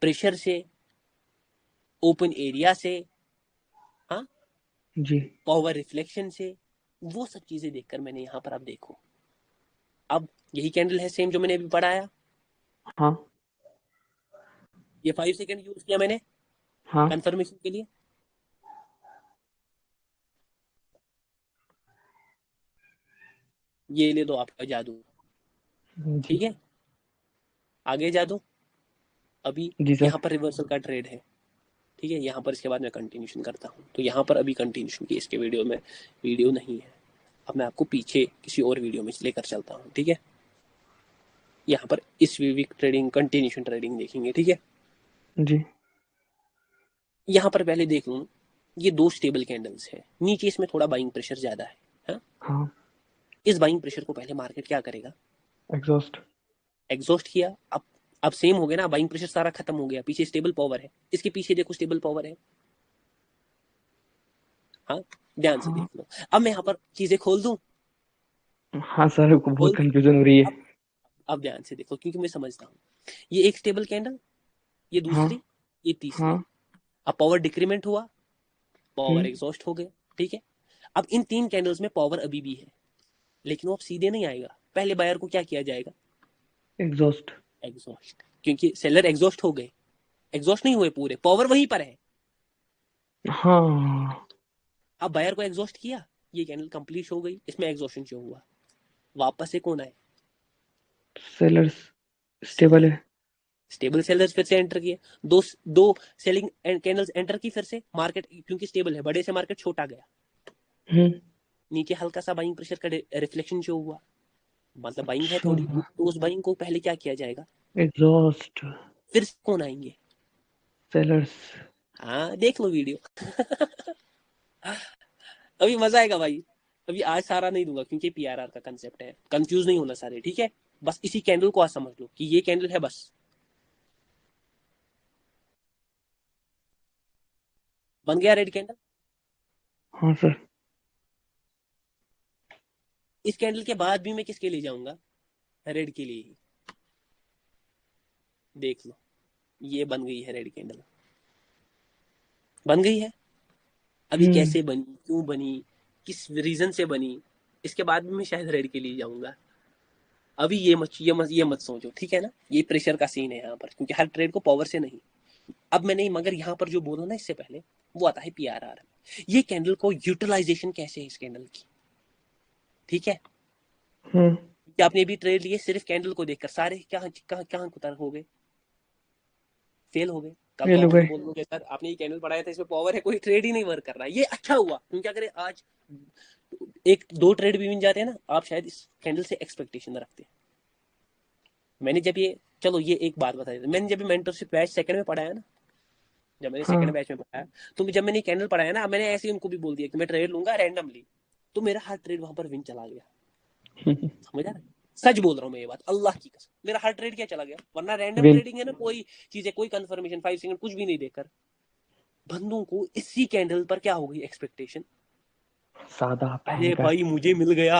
प्रेशर से, ओपन एरिया से, हाँ, जी। पावर रिफ्लेक्शन से, वो सब चीजें देखकर मैंने यहाँ पर, आप देखो अब यही कैंडल है सेम जो मैंने अभी पढ़ाया। हाँ ये 5 सेकंड यूज किया मैंने हाँ कंफर्मेशन के लिए। ये ले दो आपका जादू, जी। ठीक है। आगे जादू, अभी जी सर। यहाँ पर रिवर्सल का ट्रेड है, ठीक है। यहाँ पर इसके बाद मैं कंटिन्यूशन करता हूँ, तो यहाँ पर अभी कंटिन्यूशन की इसके वीडियो में वीडियो नहीं है। अब मैं आपको पीछे किसी और वीडियो में लेकर चलता हूँ, ठीक है। यहाँ पर इस वीक ट्रेडिंग कंटिन्यूशन ट्रेडिंग देखेंगे, ठीक है। जी। यहाँ पर पहले देख लूँ, ये दो स्टेबल कैंडल्स है, नीचे इसमें थोड़ा बाइंग प्रेशर ज्यादा है, हाँ? हाँ। इस बाइंग प्रेशर को पहले मार्केट क्या करेगा, एग्जॉस्ट। एग्जॉस्ट किया। अब सेम हो गया ना, बाइंग प्रेशर सारा खत्म हो गया, पीछे स्टेबल पावर है, इसके पीछे देखो स्टेबल पावर है, हाँ। ध्यान से हाँ देख लो, अब मैं यहाँ पर चीजें खोल दूं, हाँ सर, को बहुत खोल। कंफ्यूजन हो रही है। अब ध्यान से देखो, क्योंकि मैं समझता हूँ, ये एक स्टेबल कैंडल, ये हाँ दूसरी, ये तीसरी। हाँ। अब पावर डिक्रीमेंट हुआ, पावर हम्म। एग्जॉस्ट हो गया, ठीक है। अब इन तीन कैंडल्स में पावर अभी भी है, लेकिन वो अब सीधे नहीं आएगा, पहले बायर को क्या किया जाएगा, एग्जॉस्ट। एग्जॉस्ट, क्योंकि सेलर एग्जॉस्ट हो गए, एग्जॉस्ट नहीं हुए पूरे, पावर वहीं पर है। हाँ। अब बायर को एग्जॉस्ट किया, ये कैंडल कंप्लीट हो गई, इसमें एग्जॉशन जो हुआ, वापस से कौन आए, सेलर्स स्टेबल सेलर। है। स्टेबल सेलर्स फिर से एंटर किए, दो दो सेलिंग कैंडल्स एंटर की फिर से, मार्केट क्योंकि स्टेबल है, बड़े से मार्केट छोटा गया, हम्म। नीचे हल्का सा बाइंग प्रेशर का रिफ्लेक्शन जो हुआ, मतलब बाइंग है अच्छा। थोड़ी, तो उस बाइंग को पहले क्या किया जाएगा, एग्जॉस्ट। फिर से कौन आएंगे, सेलर्स। हाँ देख लो वीडियो। अभी मजा आएगा भाई। अभी आज सारा नहीं दूंगा क्योंकि पीआरआर का कंसेप्ट है, कंफ्यूज नहीं होना सारे, ठीक है। बस इसी कैंडल को आज समझ लो कि ये कैंडल है, बस बन गया रेड कैंडल। हाँ सर। इस कैंडल के बाद भी मैं किसके लिए जाऊंगा, रेड के लिए ही। देख लो ये बन गई है रेड कैंडल, बन गई है। अभी हम्म। कैसे बनी, क्यों बनी, किस रीजन से बनी, इसके बाद भी मैं शायद रेड के लिए जाऊंगा। अभी ये मत सोचो, ठीक है ना। ये प्रेशर का सीन है यहाँ पर, क्योंकि हर ट्रेड को पावर से नहीं। अब मैंने मगर यहाँ पर जो बोला ना इससे पहले, वो आता है पीआरआर। ये कैंडल को यूटिलाइजेशन कैसे है इस कैंडल की, ठीक है। हम्म। कि आपने भी ट्रेड लिए सिर्फ कैंडल को देखकर, सारे कहाँ कहाँ कहाँ कुतर हो गए, फेल हो गए। कल तो फेल हो आप मुझे गए। बोल दोगे सर आपने ये कैंडल पढ़ाया था, इसमें पावर है, कोई ट्रेड ही नहीं वर्क कर रहा है। ये अच्छा हुआ, क्योंकि अगर आज एक दो ट्रेड भी मिल जाते हैं ना, आप शायद इस कैंडल से एक्सपेक्टेशन रखते हैं। मैंने जब ये, चलो ये एक बात बता देता, मैंने जब मेंटरशिप बैच सेकंड में पढ़ाया ना, जब मैंने सेकंड हाँ। बैच में पढ़ाया, तो जब मैंने कैंडल पढ़ाया ना, मैंने ऐसे ही उनको भी बोल दिया कि मैं ट्रेड लूंगा रैंडमली, तो मेरा हर ट्रेड वहां पर विन चला गया। समझ आ रहा है, सच बोल रहा हूँ मैं ये बात, अल्लाह की कसम, मेरा हर ट्रेड क्या चला गया, वरना रैंडम विन। ट्रेडिंग है ना, कोई चीज है, कोई कंफर्मेशन 5 सेकंड कुछ भी नहीं देकर, बंदों को इसी कैंडल पर क्या हो गई एक्सपेक्टेशन, सादा अरे भयंकर। भाई मुझे मिल गया।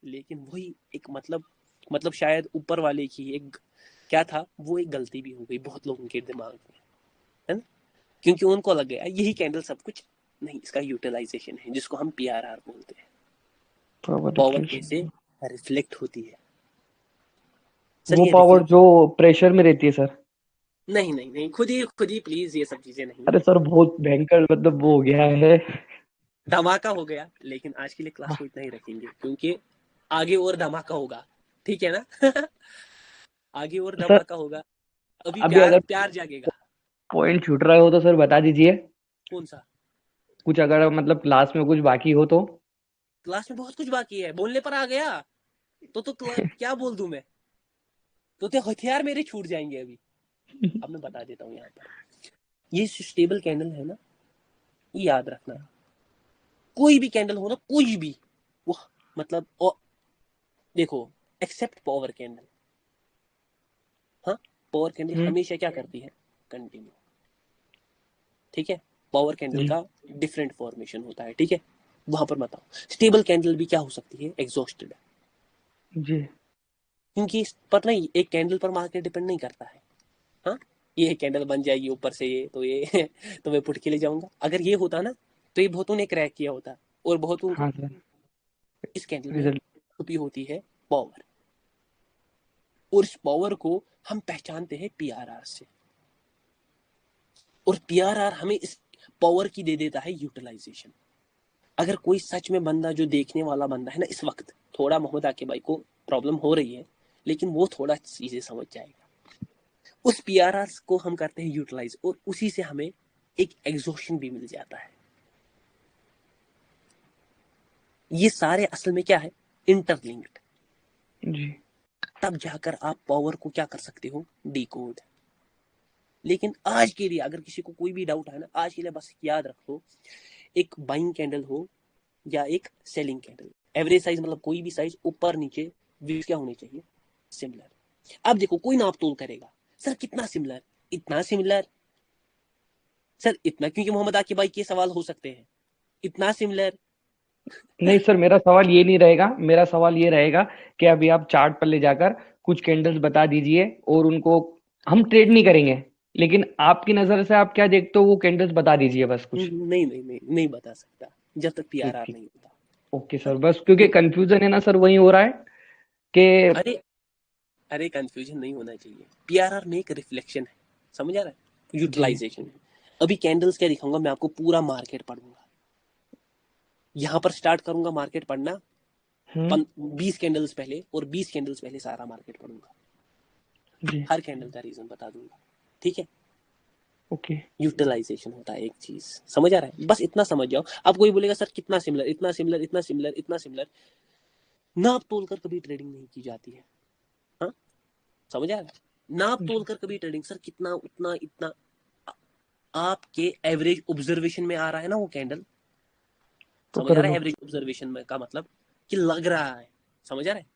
लेकिन वही एक मतलब शायद ऊपर वाले की एक क्या था, वो एक गलती भी हो गई बहुत लोगों के दिमाग में, है ना, क्योंकि उनको लग गया यही कैंडल सब कुछ। नहीं, इसका यूटिलाइजेशन है जिसको हम पीआरआर बोलते हैं। Power power reflection. कैसे रिफ्लेक्ट होती है सर, वो ये पावर रिफ्लेक्ट। जो प्रेशर में रहती है सर। नहीं नहीं नहीं, खुद ही प्लीज, ये सब चीजें नहीं। अरे सर बहुत भयंकर मतलब वो हो गया है। धमाका हो गया, लेकिन आज के लिए क्लास को इतना ही रखेंगे, क्योंकि आगे और धमाका होगा, ठीक है ना। आगे और सर धमाका होगा। अभी अभी प्यार अगर प्यार जागेगा। पॉइंट छूट रहा हो तो सर बता दीजिए। कौन सा? कुछ अगर मतलब क्लास में कुछ बाकी हो तो। क्लास में बहुत कुछ बाकी है, बोलने पर आ गया तो क्या बोल दूं मैं, तो हथियार मेरे छूट जाएंगे अभी। अब मैं बता देता हूँ यहाँ पर, ये स्टेबल कैंडल है ना, ये याद रखना। कोई भी कैंडल हो ना, कोई भी, वो मतलब देखो, एक्सेप्ट पावर कैंडल। हाँ, पावर कैंडल हम्म। हमेशा क्या करती है, कंटिन्यू, ठीक है। पावर कैंडल जी। का डिफरेंट फॉर्मेशन होता है, ठीक है, वहां पर बताओ। स्टेबल कैंडल भी क्या हो सकती है, एग्जॉस्टेड, जी। क्योंकि इस पर नहीं, एक कैंडल पर मार्केट डिपेंड नहीं करता है। हाँ, ये कैंडल बन जाएगी ऊपर से, ये तो ये तो मैं पुट के ले जाऊंगा। अगर ये होता ना, तो ये बहुतों ने क्रैक किया होता, और बहुतों को हाँ सर। इस कैंडल में रिजल्ट। छुपी होती है पावर, और इस पावर को हम पहचानते हैं पीआरआर से, और पीआरआर हमें इस पावर की दे देता है यूटिलाइजेशन। अगर कोई सच में बंदा, जो देखने वाला बंदा है ना, इस वक्त थोड़ा मोहम्मद आके भाई को प्रॉब्लम हो रही है, लेकिन वो थोड़ा चीजें समझ जाएगा, उस पीआरआर को हम करते हैं यूटिलाइज, और उसी से हमें एक एग्जॉशन भी मिल जाता है। ये सारे असल में क्या है, इंटरलिंक्ड। जी। तब जाकर आप पावर को क्या कर सकते हो, डिकोड। लेकिन आज के लिए अगर किसी को कोई भी डाउट है ना, आज के लिए बस याद रख लो, एक बाइंग कैंडल हो या एक सेलिंग कैंडल, एवरेज साइज मतलब कोई भी साइज ऊपर नीचे, व्यूज क्या होने चाहिए, सिमिलर। अब देखो, कोई नाप तोल करेगा, सर कितना सिमिलर, इतना सिमिलर, सर इतना, क्योंकि मोहम्मद आकिब भाई के सवाल हो सकते हैं, इतना सिमिलर। नहीं सर मेरा सवाल ये नहीं रहेगा, मेरा सवाल ये रहेगा कि अभी आप चार्ट पर ले जाकर कुछ कैंडल्स बता दीजिए और उनको हम ट्रेड नहीं करेंगे, लेकिन आपकी नजर से आप क्या देखते हो वो कैंडल्स बता दीजिए बस कुछ। नहीं नहीं नहीं, नहीं बता सकता जब तक ठीक पीआरआर ठीक। नहीं होता। ओके हाँ? सर, बस क्योंकि कंफ्यूजन है ना सर, वही हो रहा है कि। अरे, अरे कंफ्यूजन नहीं होना चाहिए, पीआरआर में एक रिफ्लेक्शन है, समझ आ रहा है, जी। यूटिलाइजेशन है। अभी कैंडल्स क्या दिखाऊंगा मैं आपको, पूरा मार्केट पढ़ूंगा, यहां पर स्टार्ट करूंगा मार्केट पढ़ना, हम्म। 20 कैंडल्स पहले और 20 कैंडल्स पहले सारा मार्केट पढ़ूंगा, जी। हर कैंडल का रीजन बता दूंगा, ठीक है। ओके। यूटिलाइजेशन होता है एक चीज, समझ आ रहा है, बस इतना समझ जाओ। अब कोई बोलेगा सर कितना सिमिलर, इतना सिमिलर, इतना सिमिलर, इतना सिमिलर, नाप तोल कर कभी ट्रेडिंग नहीं की जाती है। हाँ, समझ आ रहा है, नाप तोल जी। कर कभी ट्रेडिंग, सर कितना, उतना, इतना, आपके एवरेज ऑब्जर्वेशन में आ रहा है ना वो कैंडल, तो समझ आ कर रहा है, लो। एवरेज ऑब्जर्वेशन में का मतलब कि लग रहा है, समझ आ रहा है।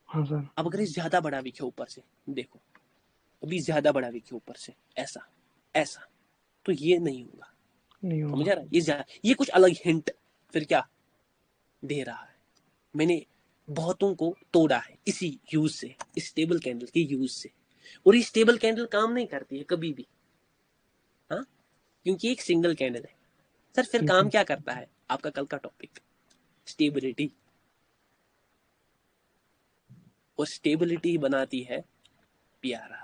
हाँ सर। अब अगर ये ज्यादा बड़ा विखे ऊपर से, देखो, अभी ज्यादा बड़ा विखे ऊपर से, ऐसा ऐसा, तो ये नहीं होगा, नहीं समझ होगा। आ रहा है, ये कुछ अलग हिंट फिर क्या दे रहा है। मैंने बहुतों को तोड़ा है इसी यूज से, इस स्टेबल कैंडल के यूज से, और ये स्टेबल कैंडल काम नहीं करती है कभी भी। हाँ, क्योंकि एक सिंगल कैंडल है। सर फिर ठीक काम है। क्या करता है, आपका कल का टॉपिक, स्टेबिलिटी, और स्टेबिलिटी बनाती है पीआरआर।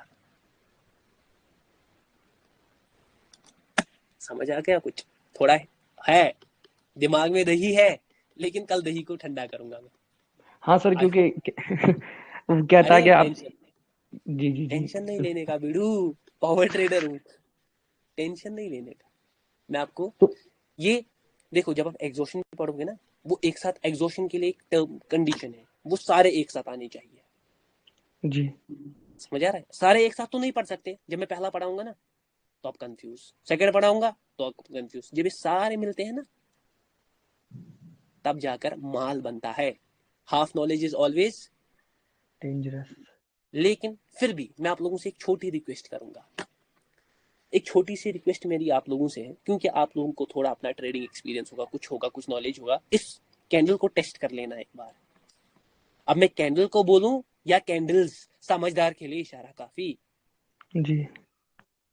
समझ आ गया कुछ, थोड़ा है दिमाग में दही है, लेकिन कल दही को ठंडा करूंगा मैं, हाँ सर आई क्योंकि होप। वो क्या था अरे कि आप। टेंशन, जी जी जी। टेंशन नहीं लेने का बिड़ू, पावर ट्रेडर हूँ, टेंशन नहीं लेने का। मैं आपको तो। ये, देखो जब आप एग्जॉशन पढ़ोगे ना, वो एक साथ एग्जॉशन के लिए एक टर्म कंडीशन है, वो सारे एक साथ आने चाहिए, जी। समझ आ रहा है। सारे एक साथ तो नहीं पढ़ सकते, जब मैं पहला पढ़ाऊंगा ना तो आप कंफ्यूज, सेकंड पढ़ाऊंगा तो आप कंफ्यूज, जब ये सारे मिलते हैं ना, तब जाकर माल बनता है। Half knowledge is always, dangerous. लेकिन फिर भी मैं आप लोगों से एक छोटी रिक्वेस्ट करूंगा, एक छोटी सी रिक्वेस्ट मेरी आप लोगों से है, क्योंकि आप लोगों को थोड़ा अपना ट्रेडिंग एक्सपीरियंस होगा, कुछ नॉलेज होगा, इस कैंडल को टेस्ट कर लेना एक बार। अब मैं कैंडल को बोलूं या कैंडल्स, समझदार के लिए इशारा काफी। जी।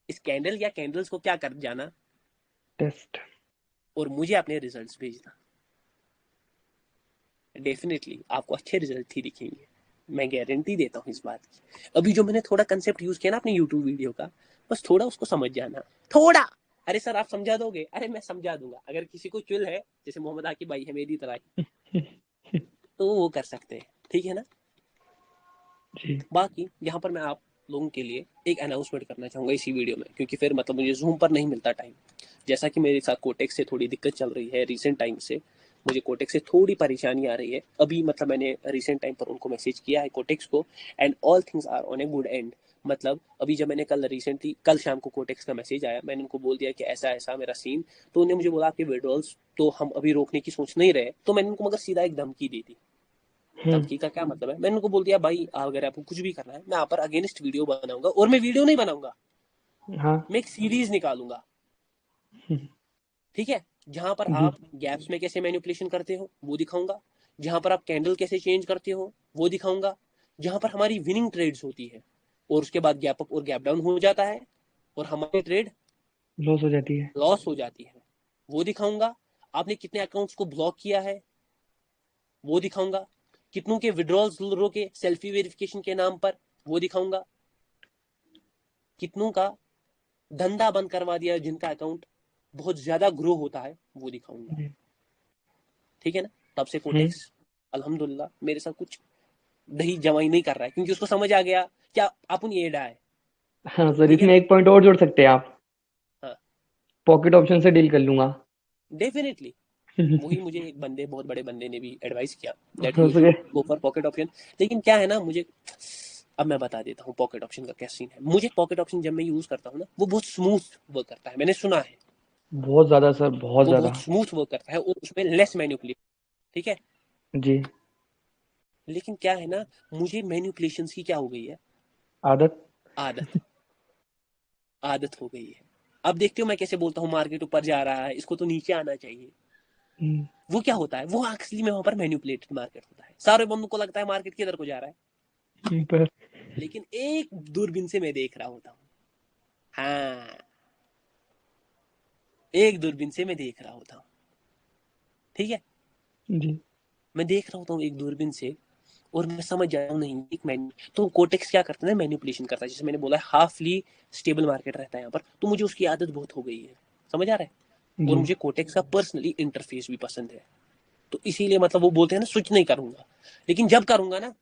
इस कैंडल या कैंडल्स को क्या कर जाना टेस्ट। और मुझे अपने रिजल्ट्स भेजना। डेफिनेटली आपको अच्छे रिजल्ट ही दिखेंगे, मैं गारंटी देता हूँ इस बात की। अभी जो मैंने थोड़ा कंसेप्ट यूज किया ना अपने यूट्यूब वीडियो का, बस थोड़ा उसको समझ जाना, थोड़ा। अरे सर आप समझा दोगे, अरे मैं समझा दूंगा। अगर किसी को चुल है, जैसे मोहम्मद आकिब भाई है मेरी तरह ही, तो वो कर सकते हैं, ठीक है ना। जी। बाकी यहाँ पर मैं आप लोगों के लिए एक अनाउंसमेंट करना चाहूंगा इसी वीडियो में, क्योंकि फिर मतलब मुझे जूम पर नहीं मिलता टाइम। जैसा कि मेरे साथ कोटेक्स से थोड़ी दिक्कत चल रही है रिसेंट टाइम से, मुझे कोटेक्स से थोड़ी परेशानी आ रही है अभी। मतलब मैंने रिसेंट टाइम पर उनको मैसेज किया है कोटेक्स को, and all things are on a good end. मतलब अभी जब मैंने कल शाम को कोटेक्स का मैसेज आया, मैंने उनको बोल दिया कि ऐसा ऐसा मेरा सीन, तो उन्होंने मुझे बोला आपके विड्रॉल्स तो हम अभी रोकने की सोच नहीं रहे। तो मैंने उनको मगर सीधा एक धमकी दी थी। धमकी का क्या मतलब है, मैंने उनको बोल दिया भाई अगर आपको कुछ भी करना है, मैं यहाँ पर अगेंस्ट वीडियो बनाऊंगा, और मैं वीडियो नहीं बनाऊंगा, हाँ। मैं एक सीरीज निकालूंगा, ठीक है। जहां पर जी। आप गैप्स में कैसे मैनिपुलेशन करते हो वो दिखाऊंगा, जहां पर आप कैंडल कैसे चेंज करते हो वो दिखाऊंगा, जहां पर हमारी विनिंग ट्रेड्स होती है और उसके बाद गैप अप और गैप डाउन हो जाता है और हमारी ट्रेड लॉस हो जाती है। लॉस हो जाती है वो दिखाऊंगा। आपने कितने अकाउंट्स को ब्लॉक किया है वो दिखाऊंगा, कितनों के विड्रॉल्स रोके सेल्फी वेरिफिकेशन के नाम पर वो दिखाऊंगा, कितनों का धंधा बंद करवा दिया जिनका अकाउंट बहुत ज्यादा ग्रो होता है वो दिखाऊंगा, जी। ठीक है ना। तब से कोटेक्स अल्हम्दुलिल्लाह मेरे साथ कुछ दही जमाई नहीं कर रहा है, क्योंकि उसको समझ आ गया क्या अपन ये एडा है, हाँ सर, ठीक है इसमें ना। एक पॉइंट और जोड़ सकते हैं आप। हाँ पॉकेट ऑप्शन से डील कर लूंगा। डेफिनेटली। वही मुझे एक बंदे, बहुत बड़े बंदे ने भी एडवाइस किया दैट हो यू सके। Should go for pocket option. लेकिन क्या है ना, मुझे अब मैं बता देता हूँ पॉकेट ऑप्शन का क्या सीन है। मुझे पॉकेट ऑप्शन जब मैं यूज करता हूँ ना, वो बहुत स्मूथ वर्क करता है, मैंने सुना है। बहुत ज्यादा सर, बहुत वो बहुत ज्यादा। स्मूथ वर्क करता है और उसमें लेस मैन्युपुलेशन, ठीक है। जी। लेकिन क्या है ना, मुझे मैन्युपुलेशन की क्या हो गई है, आदत। आदत, आदत हो गई है। अब देखते हो मैं कैसे बोलता हूँ, मार्केट ऊपर जा रहा है, इसको तो नीचे आना चाहिए। हम्म। वो क्या होता है, वो एक्चुअली में वहां पर मैन्युपुलेटेड मार्केट होता है। सारे बंदों को लगता है मार्केट किधर को जा रहा है, पर। लेकिन एक दूरबीन से मैं देख रहा होता हूँ। हाँ, एक दूरबीन से मैं देख रहा होता हूँ, ठीक है। जी। मैं देख रहा होता हूँ एक दूरबीन से, और मैं समझ जाता हूँ नहीं एक मैन्यू, तो कोटेक्स क्या करता है, मैन्युपुलेशन करता है। जैसे मैंने बोला हाफली स्टेबल मार्केट रहता है यहाँ पर, तो मुझे उसकी आदत बहुत हो गई है, समझ आ रहा है। और जी। मुझे कोटेक्स का पर्सनली इंटरफेस भी पसंद है, तो इसीलिए मतलब वो बोलते हैं ना स्विच नहीं करूंगा, लेकिन जब करूंगा ना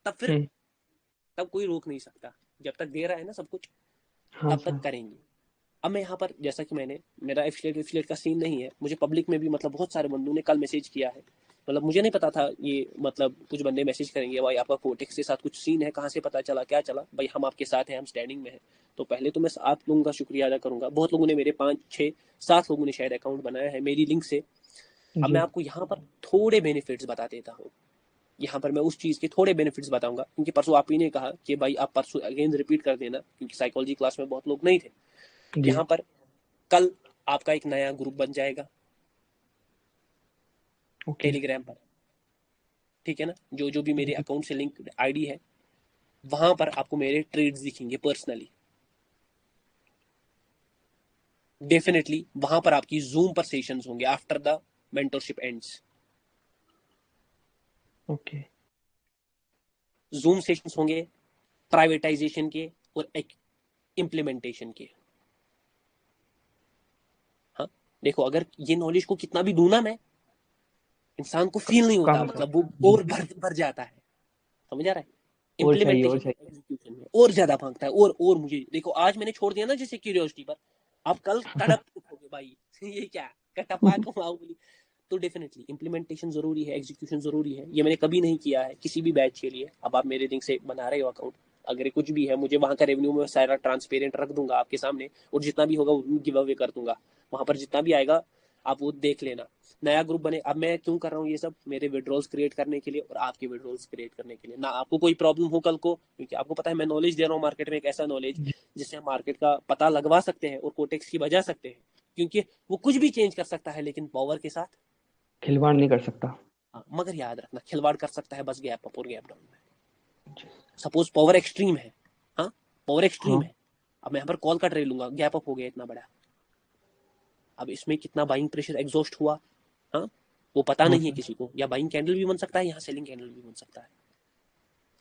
तब फिर, हम्म। तब कोई रोक नहीं सकता। जब तक दे रहा है ना सब कुछ, हाँ तब तक सर। करेंगे। अब मैं यहाँ पर जैसा कि मैंने, मेरा एफिलिएट एफिलिएट का सीन नहीं है, मुझे पब्लिक में भी मतलब बहुत सारे बंदों ने कल मैसेज किया है। मतलब मुझे नहीं पता था ये, मतलब कुछ बंदे मैसेज करेंगे भाई आपका कोटेक्स के साथ कुछ सीन है, कहाँ से पता चला, क्या चला भाई, हम आपके साथ हैं, हम स्टैंडिंग में हैं। तो पहले तो मैं आप लोगों का शुक्रिया अदा करूंगा, बहुत लोगों ने मेरे 5 6 7 लोगों ने शायद अकाउंट बनाया है मेरी लिंक से। अब मैं जी। आपको यहाँ पर थोड़े बेनिफिट्स बता देता हूँ। यहाँ पर मैं उस चीज़ के थोड़े बेनिफिट्स बताऊंगा, क्योंकि परसों आप ही ने कहा कि भाई आप परसों अगेन रिपीट कर देना, क्योंकि साइकोलॉजी क्लास में बहुत लोग नहीं थे। जी। यहाँ पर कल आपका एक नया ग्रुप बन जाएगा ओके। टेलीग्राम पर, ठीक है ना। जो जो भी मेरे अकाउंट से लिंक आईडी है, वहां पर आपको मेरे ट्रेड्स दिखेंगे पर्सनली। डेफिनेटली वहां पर आपकी जूम पर सेशंस होंगे after the mentorship ends. Okay. Zoom sessions होंगे प्राइवेटाइजेशन के और इम्प्लीमेंटेशन के। हाँ, देखो अगर ये नॉलेज को कितना भी दूं ना मैं, इंसान को फील नहीं कम होता, है सर। मतलब वो जी। और भर जाता है, समझ आ रहा है। और चाहिए, और इम्प्लीमेंटेशन में, चाहिए। एग्जीक्यूशन में और ज्यादा भागता है। और मुझे देखो, आज मैंने छोड़ दिया ना जैसे क्यूरियोसिटी पर, आप कल तड़प उठोगे भाई ये क्या कटप्पा को बाहुबली। तो डेफिनेटली इम्प्लीमेंटेशन जरूरी है, एग्जीक्यूशन जरूरी है। ये मैंने कभी नहीं किया है किसी भी बैच के लिए। अब आप मेरे लिंक से बना रहे हो अकाउंट, अगर कुछ भी है मुझे वहां का रेवेन्यू में सारा ट्रांसपेरेंट रख दूंगा आपके सामने, और जितना भी होगा वो गिव अवे कर दूंगा। वहां पर जितना भी आएगा आप वो देख लेना। नया ग्रुप बने, अब मैं क्यों कर रहा हूँ ये सब, मेरे विड्रॉल्स क्रिएट करने के लिए और आपके विड्रॉल्स क्रिएट करने के लिए, ना आपको कोई प्रॉब्लम हो कल को, क्योंकि आपको पता है मैं नॉलेज दे रहा हूँ मार्केट में, एक ऐसा नॉलेज जी। जिससे हम मार्केट का पता लगवा सकते हैं और कोटेक्स की बजा सकते हैं, क्योंकि वो कुछ भी चेंज कर सकता है लेकिन पावर के साथ, खिलवाड़ नहीं कर सकता। हाँ, मगर याद रखना खिलवाड़ कर सकता है बस गैप अप और गैप डाउन में। सपोज पावर एक्सट्रीम है, हाँ पावर एक्सट्रीम हाँ है, अब मैं यहाँ पर कॉल का ट्रेड लूंगा, गैप अप हो गया इतना बड़ा, अब इसमें कितना बाइंग प्रेशर एग्जॉस्ट हुआ, हाँ वो पता हाँ नहीं है सर। किसी को, या बाइंग कैंडल भी बन सकता है, यहाँ सेलिंग कैंडल भी बन सकता है।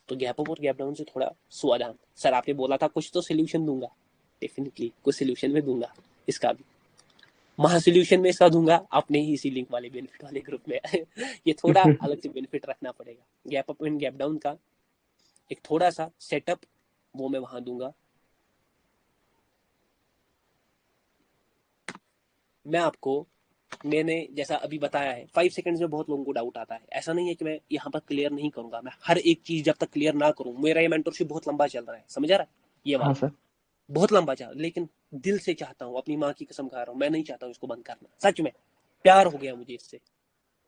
तो गैप अप और गैप डाउन से थोड़ा सावधान। सर आपने बोला था कुछ तो सोल्यूशन दूंगा, डेफिनेटली कुछ सोल्यूशन में दूंगा, इसका भी महा सोल्यूशन में इसका दूंगा, आपने ही इसी लिंक वाले बेनिफिट वाले ग्रुप में ये थोड़ा अलग से बेनिफिट रखना पड़ेगा, gap up and gap down का एक थोड़ा सा सेटअप वो मैं वहां दूंगा। मैं आपको, मैंने जैसा अभी बताया है 5 सेकंड्स में बहुत लोगों को डाउट आता है, ऐसा नहीं है कि मैं यहाँ पर क्लियर नहीं करूंगा, मैं हर एक चीज जब तक क्लियर ना करूं, मेरा ये मेंटरशिप बहुत लंबा चल रहा है, समझ आ रहा है ये हाँ वाला, सर। बहुत लंबा चल, लेकिन दिल से चाहता हूँ, अपनी माँ की कसम खा रहा हूँ, मैं नहीं चाहता हूँ इसको बंद करना, सच में प्यार हो गया मुझे इससे,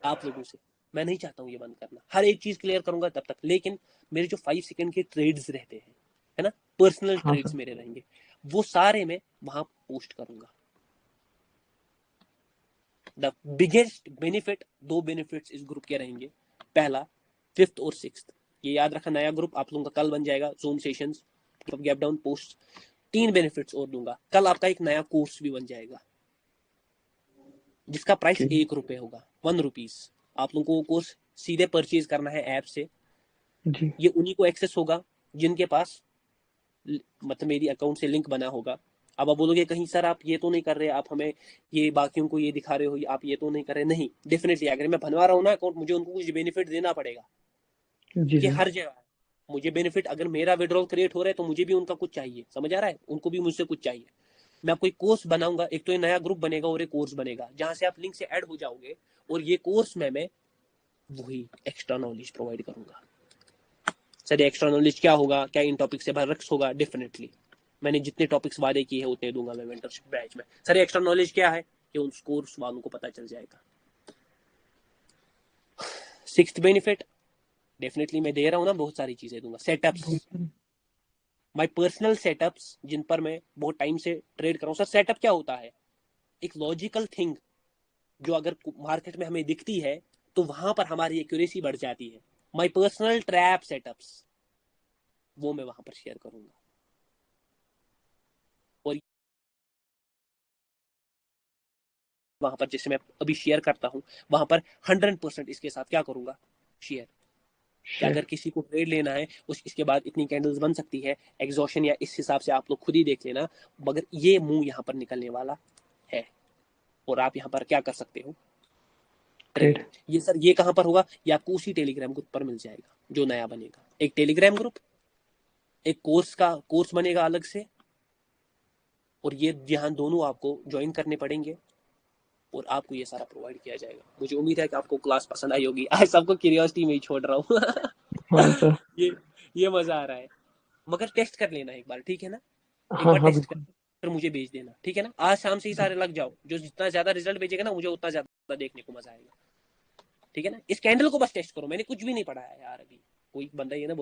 आप लोगों से, मैं नहीं चाहता हूँ ये बंद करना, हर एक चीज क्लियर करूंगा तब तक, लेकिन मेरे जो 5 सेकंड के ट्रेड्स रहते हैं, है ना, पर्सनल हाँ ट्रेड्स सर। मेरे रहेंगे, वो सारे मैं वहां पोस्ट करूंगा। द बिगेस्ट बेनिफिट, दो बेनिफिट्स इस ग्रुप के रहेंगे, पहला 5th और 6th, ये याद रखा, नया ग्रुप आप लोगों का कल बन जाएगा, zoom sessions, gap down post, 3 benefits और दूंगा, कल आपका एक नया कोर्स भी बन जाएगा जिसका प्राइस ठीक। 1 रुपए होगा, 1 रुपीज। आप लोगों को वो कोर्स सीधे परचेज करना है ऐप से, जी। ये उन्हीं को एक्सेस होगा जिनके पास मतलब मेरी अकाउंट से लिंक बना होगा। अब आप बोलोगे कहीं सर आप ये तो नहीं कर रहे, आप हमें ये बाकियों को ये दिखा रहे हो, आप ये तो नहीं कर रहे, नहीं डेफिनेटली अगर मैं बनवा रहा हूँ ना अकाउंट, मुझे उनको कुछ बेनिफिट देना पड़ेगा, जी ये सर। हर जगह है, मुझे बेनिफिट, अगर मेरा विड्रॉल क्रिएट हो रहा है तो मुझे भी उनका कुछ चाहिए, समझ आ रहा है, उनको भी मुझसे कुछ चाहिए। मैं आपको एक कोर्स बनाऊंगा, एक तो ये नया ग्रुप बनेगा और एक कोर्स बनेगा जहां से आप लिंक से ऐड हो जाओगे, और ये कोर्स में मैं वही एक्स्ट्रा नॉलेज प्रोवाइड करूंगा। सर एक्स्ट्रा नॉलेज क्या होगा, क्या इन टॉपिक से बरक्स होगा, डेफिनेटली मैंने जितने टॉपिक्स वादे किए हैं उतने दूंगा मैं मेंटरशिप बैच में। सर एक्स्ट्रा नॉलेज क्या है, कि उन कोर्स वालों को पता चल जाएगा। 6th बेनिफिट, डेफिनेटली मैं दे रहा हूँ ना, बहुत सारी चीजें दूंगा, सेटअप्स, बहुत। माय पर्सनल सेटअप्स जिन पर मैं बहुत टाइम से ट्रेड कर रहा हूँ। सर सेटअप क्या होता है, एक लॉजिकल थिंग जो अगर मार्केट में हमें दिखती है तो वहां पर हमारी एक्यूरेसी बढ़ जाती है, माय पर्सनल ट्रैप सेटअप्स वो मैं वहां पर शेयर करूंगा। और वहां पर जैसे मैं अभी शेयर करता हूँ, वहां पर 100% इसके साथ क्या करूंगा, शेयर, कि शेयर। अगर किसी को ट्रेड लेना है उस इसके बाद इतनी कैंडल्स बन सकती है, एग्जॉशन या इस हिसाब से आप लोग खुद ही देख लेना, मगर ये मुंह यहाँ पर निकलने वाला है, और आप यहाँ पर क्या कर सकते हो, ट्रेड। ट्रेड। ये सर ये कहाँ पर होगा, ये आपको उसी टेलीग्राम ग्रुप पर मिल जाएगा जो नया बनेगा, एक टेलीग्राम ग्रुप, एक कोर्स का कोर्स बनेगा अलग से, और ये यहाँ दोनों आपको ज्वाइन करने पड़ेंगे, और आपको ये सारा प्रोवाइड किया जाएगा। मुझे उम्मीद है कि आपको क्लास पसंद आई होगी, आज सबको क्यूरियोसिटी में ही छोड़ रहा हूँ हाँ सर। ये ये मजा आ रहा है, मगर टेस्ट कर लेना एक बार, ठीक है ना, एक हाँ बार हाँ टेस्ट कर बिल्कुल। फिर मुझे भेज देना, ठीक है ना, आज शाम से ही सारे लग जाओ, जो जितना ज्यादा रिजल्ट भेजेगा ना मुझे उतना ज्यादा देखने को मजा आएगा, ठीक है ना। इस कैंडल को बस टेस्ट करो, मैंने कुछ भी नहीं पढ़ाया यार अभी, कोई बंदा ये ना